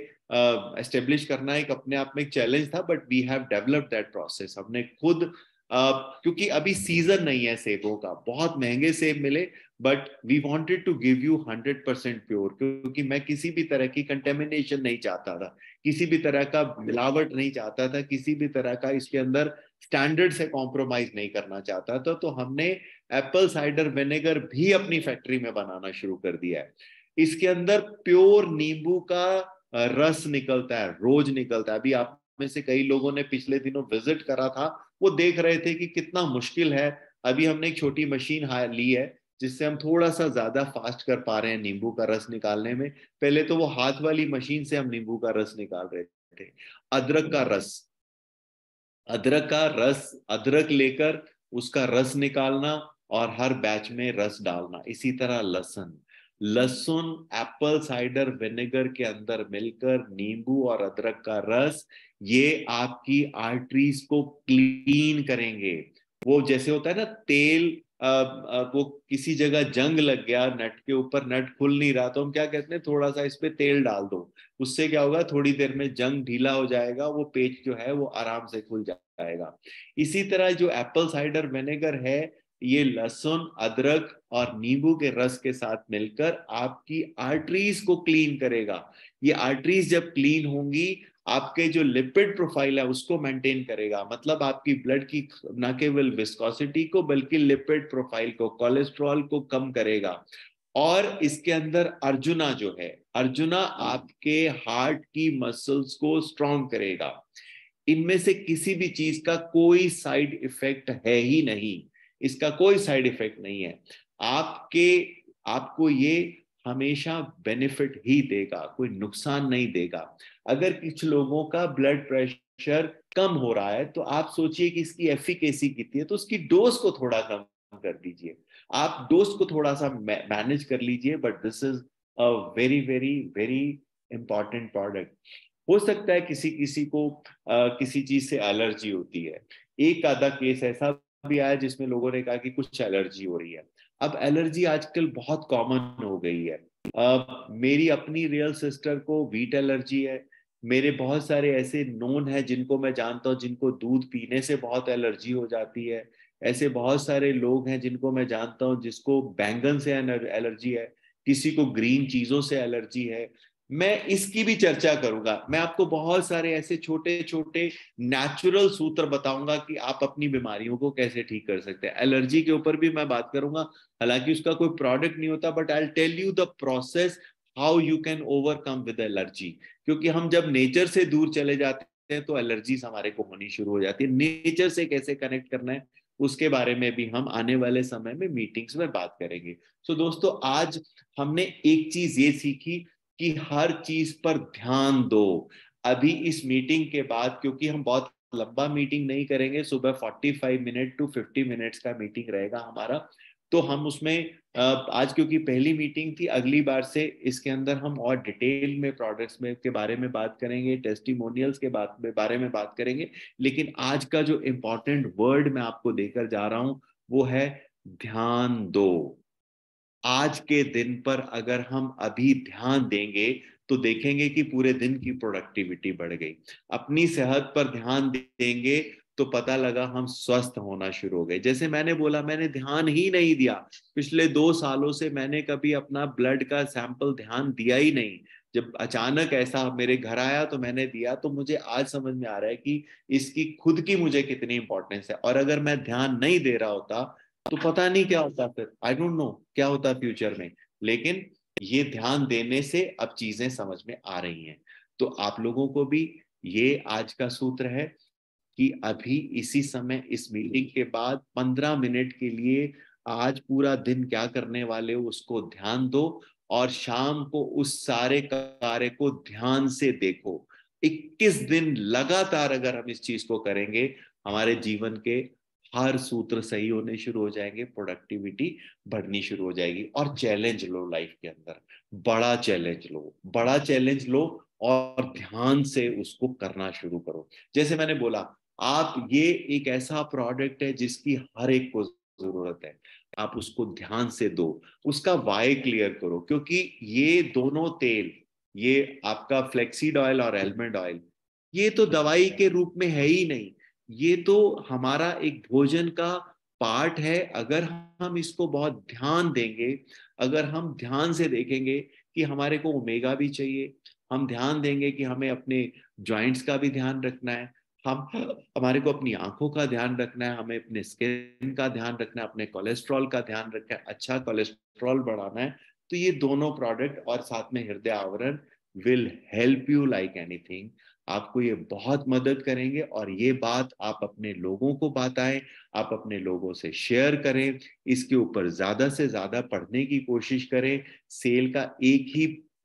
एस्टेब्लिश करना एक अपने आप में एक चैलेंज था, but we have developed that process. हमने खुद क्योंकि अभी सीजन नहीं है सेबों का, बहुत महंगे सेब मिले, but we wanted to give you 100% pure, क्योंकि मैं किसी भी तरह की कंटेमिनेशन नहीं चाहता था, किसी भी तरह का मिलावट नहीं चाहता था, किसी भी तरह का इसके अंदर स्टैंडर्ड से कॉम्प्रोमाइज नहीं करना चाहता था। तो हमने एप्पल साइडर विनेगर भी अपनी फैक्ट्री में बनाना शुरू कर दिया है। इसके अंदर प्योर नींबू का रस निकलता है, रोज निकलता है। अभी आप में से कई लोगों ने पिछले दिनों विजिट करा था, वो देख रहे थे कि कितना मुश्किल है। अभी हमने एक छोटी मशीन ली है, जिससे हम थोड़ा सा ज्यादा फास्ट कर पा रहे हैं नींबू का रस निकालने में। पहले तो वो हाथ वाली मशीन से हम नींबू का रस निकाल रहे थे। अदरक का रस, अदरक का रस, अदरक लेकर उसका रस निकालना और हर बैच में रस डालना। इसी तरह लहसुन, लहसुन एप्पल साइडर विनेगर के अंदर मिलकर नींबू और अदरक का रस, ये आपकी आर्टरीज को क्लीन करेंगे। वो जैसे होता है ना तेल, वो किसी जगह जंग लग गया नट के ऊपर, नट खुल नहीं रहा, तो हम क्या कहते हैं, थोड़ा सा इस पे तेल डाल दो। उससे क्या होगा, थोड़ी देर में जंग ढीला हो जाएगा, वो पेच जो है वो आराम से खुल जाएगा। इसी तरह जो एप्पल साइडर विनेगर है, ये लहसुन, अदरक और नींबू के रस के साथ मिलकर आपकी आर्टरीज को क्लीन करेगा। ये आर्टरीज जब क्लीन होंगी, आपके जो लिपिड प्रोफाइल है उसको मेंटेन करेगा। मतलब आपकी ब्लड की न केवल विस्कोसिटी को, बल्कि लिपिड प्रोफाइल को, कोलेस्ट्रॉल को कम करेगा। और इसके अंदर अर्जुना जो है, अर्जुना आपके हार्ट की मसल्स को स्ट्रॉन्ग करेगा। इनमें से किसी भी चीज का कोई साइड इफेक्ट है ही नहीं। इसका कोई साइड इफेक्ट नहीं है। आपको ये हमेशा बेनिफिट ही देगा, कोई नुकसान नहीं देगा। अगर कुछ लोगों का ब्लड प्रेशर कम हो रहा है तो आप सोचिए कि इसकी एफिकेसी कितनी है, तो उसकी डोज को थोड़ा कम कर दीजिए, आप डोज को थोड़ा सा मैनेज कर लीजिए। But this is a very very very important product. हो सकता है किसी किसी को किसी चीज से एलर्जी होती है। एक आधा केस ऐसा भी आया जिसमें लोगों ने कहा कि कुछ एलर्जी हो रही है। अब एलर्जी आजकल बहुत कॉमन हो गई है। मेरी अपनी रियल सिस्टर को वीट एलर्जी है। मेरे बहुत सारे ऐसे नोन है जिनको मैं जानता हूँ जिनको दूध पीने से बहुत एलर्जी हो जाती है। ऐसे बहुत सारे लोग हैं जिनको मैं जानता हूँ जिसको बैंगन से एलर्जी है, किसी को ग्रीन चीजों से एलर्जी है। मैं इसकी भी चर्चा करूंगा। मैं आपको बहुत सारे ऐसे छोटे छोटे नेचुरल सूत्र बताऊंगा कि आप अपनी बीमारियों को कैसे ठीक कर सकते हैं। एलर्जी के ऊपर भी मैं बात करूंगा, हालांकि उसका कोई प्रोडक्ट नहीं होता, but I tell you the process how you can overcome with allergy. क्योंकि हम जब नेचर से दूर चले जाते हैं तो एलर्जीज हमारे को होनी शुरू हो जाती है। नेचर से कैसे कनेक्ट करना है उसके बारे में भी हम आने वाले समय में मीटिंग्स में बात करेंगे। सो दोस्तों, आज हमने एक चीज ये सीखी कि हर चीज पर ध्यान दो। अभी इस मीटिंग के बाद, क्योंकि हम बहुत लंबा मीटिंग नहीं करेंगे, सुबह 45 मिनट टू 50 मिनट्स का मीटिंग रहेगा हमारा, तो हम उसमें आज क्योंकि पहली मीटिंग थी, अगली बार से इसके अंदर हम और डिटेल में प्रोडक्ट्स में के बारे में बात करेंगे, टेस्टिमोनियल्स के बारे में बात करेंगे। लेकिन आज का जो इम्पोर्टेंट वर्ड मैं आपको देकर जा रहा हूं वो है ध्यान दो। आज के दिन पर अगर हम अभी ध्यान देंगे तो देखेंगे कि पूरे दिन की प्रोडक्टिविटी बढ़ गई। अपनी सेहत पर ध्यान देंगे तो पता लगा हम स्वस्थ होना शुरू हो गए। जैसे मैंने बोला, मैंने ध्यान ही नहीं दिया पिछले 2 सालों से, मैंने कभी अपना ब्लड का सैंपल ध्यान दिया ही नहीं। जब अचानक ऐसा मेरे घर आया तो मैंने दिया, तो मुझे आज समझ में आ रहा है कि इसकी खुद की मुझे कितनी इंपॉर्टेंस है। और अगर मैं ध्यान नहीं दे रहा होता तो पता नहीं क्या होता, फिर आई डोंट नो क्या होता फ्यूचर में। लेकिन ये ध्यान देने से अब चीजें समझ में आ रही हैं। तो आप लोगों को भी ये आज का सूत्र है कि अभी इसी समय इस मीटिंग के बाद 15 मिनट के लिए आज पूरा दिन क्या करने वाले हो उसको ध्यान दो, और शाम को उस सारे कार्य को ध्यान से देखो। 21 दिन लगातार अगर हम इस चीज को करेंगे, हमारे जीवन के हर सूत्र सही होने शुरू हो जाएंगे, प्रोडक्टिविटी बढ़नी शुरू हो जाएगी। और चैलेंज लो, लाइफ के अंदर बड़ा चैलेंज लो, बड़ा चैलेंज लो और ध्यान से उसको करना शुरू करो। जैसे मैंने बोला, आप ये एक ऐसा प्रोडक्ट है जिसकी हर एक को जरूरत है, आप उसको ध्यान से दो, उसका वाई क्लियर करो। क्योंकि ये दोनों तेल, ये आपका फ्लेक्सीड ऑयल और आलमंड ऑयल, ये तो दवाई के रूप में है ही नहीं, ये तो हमारा एक भोजन का पार्ट है। अगर हम इसको बहुत ध्यान देंगे, अगर हम ध्यान से देखेंगे कि हमारे को ओमेगा भी चाहिए, हम ध्यान देंगे कि हमें अपने जॉइंट्स का भी ध्यान रखना है, हम हमारे को अपनी आंखों का ध्यान रखना है, हमें अपने स्किन का ध्यान रखना है, अपने कोलेस्ट्रॉल का ध्यान रखना है, अच्छा कोलेस्ट्रॉल बढ़ाना है, तो ये दोनों प्रोडक्ट और साथ में हृदय आवरण will help you like anything. आपको ये बहुत मदद करेंगे। और ये बात आप अपने लोगों को बताएं, आप अपने लोगों से शेयर करें, इसके ऊपर ज्यादा से ज्यादा पढ़ने की कोशिश करें। सेल का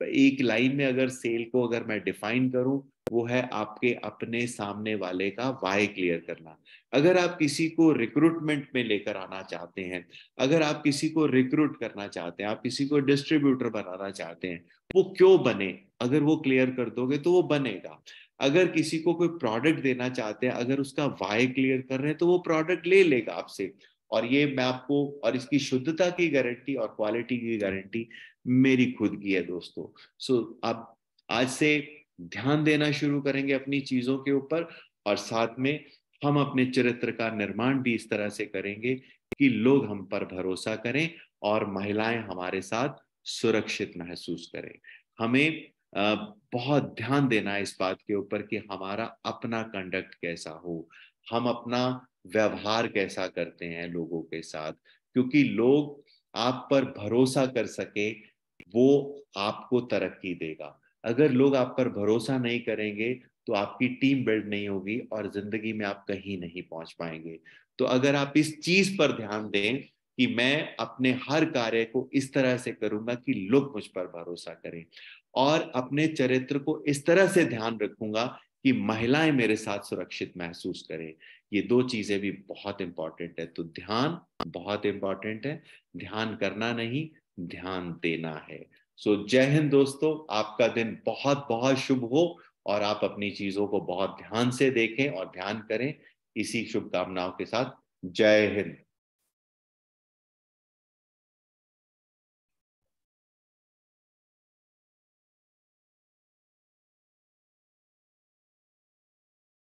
एक लाइन में अगर सेल को अगर मैं डिफाइन करूं, वो है आपके अपने सामने वाले का वाई क्लियर करना। अगर आप किसी को रिक्रूटमेंट में लेकर आना चाहते हैं, अगर आप किसी को रिक्रूट करना चाहते हैं, आप किसी को डिस्ट्रीब्यूटर बनाना चाहते हैं, वो क्यों बने, अगर वो क्लियर कर दोगे तो वो बनेगा। अगर किसी को कोई प्रोडक्ट देना चाहते हैं, अगर उसका वाई क्लियर कर रहे हैं, तो वो प्रोडक्ट ले लेगा आपसे। और ये मैं आपको, और इसकी शुद्धता की गारंटी और क्वालिटी की गारंटी मेरी खुद की है दोस्तों। सो अब आज से ध्यान देना शुरू करेंगे अपनी चीजों के ऊपर, और साथ में हम अपने चरित्र का निर्माण भी इस तरह से करेंगे कि लोग हम पर भरोसा करें और महिलाएं हमारे साथ सुरक्षित महसूस करें। हमें बहुत ध्यान देना है इस बात के ऊपर कि हमारा अपना कंडक्ट कैसा हो, हम अपना व्यवहार कैसा करते हैं लोगों के साथ। क्योंकि लोग आप पर भरोसा कर सके, वो आपको तरक्की देगा। अगर लोग आप पर भरोसा नहीं करेंगे तो आपकी टीम बिल्ड नहीं होगी और जिंदगी में आप कहीं नहीं पहुंच पाएंगे। तो अगर आप इस चीज पर ध्यान दें कि मैं अपने हर कार्य को इस तरह से करूंगा कि लोग मुझ पर भरोसा करें, और अपने चरित्र को इस तरह से ध्यान रखूंगा कि महिलाएं मेरे साथ सुरक्षित महसूस करें, ये दो चीजें भी बहुत इंपॉर्टेंट है। तो ध्यान बहुत इंपॉर्टेंट है, ध्यान करना नहीं, ध्यान देना है। सो जय हिंद दोस्तों, आपका दिन बहुत बहुत शुभ हो और आप अपनी चीजों को बहुत ध्यान से देखें और ध्यान करें। इसी शुभकामनाओं के साथ जय हिंद।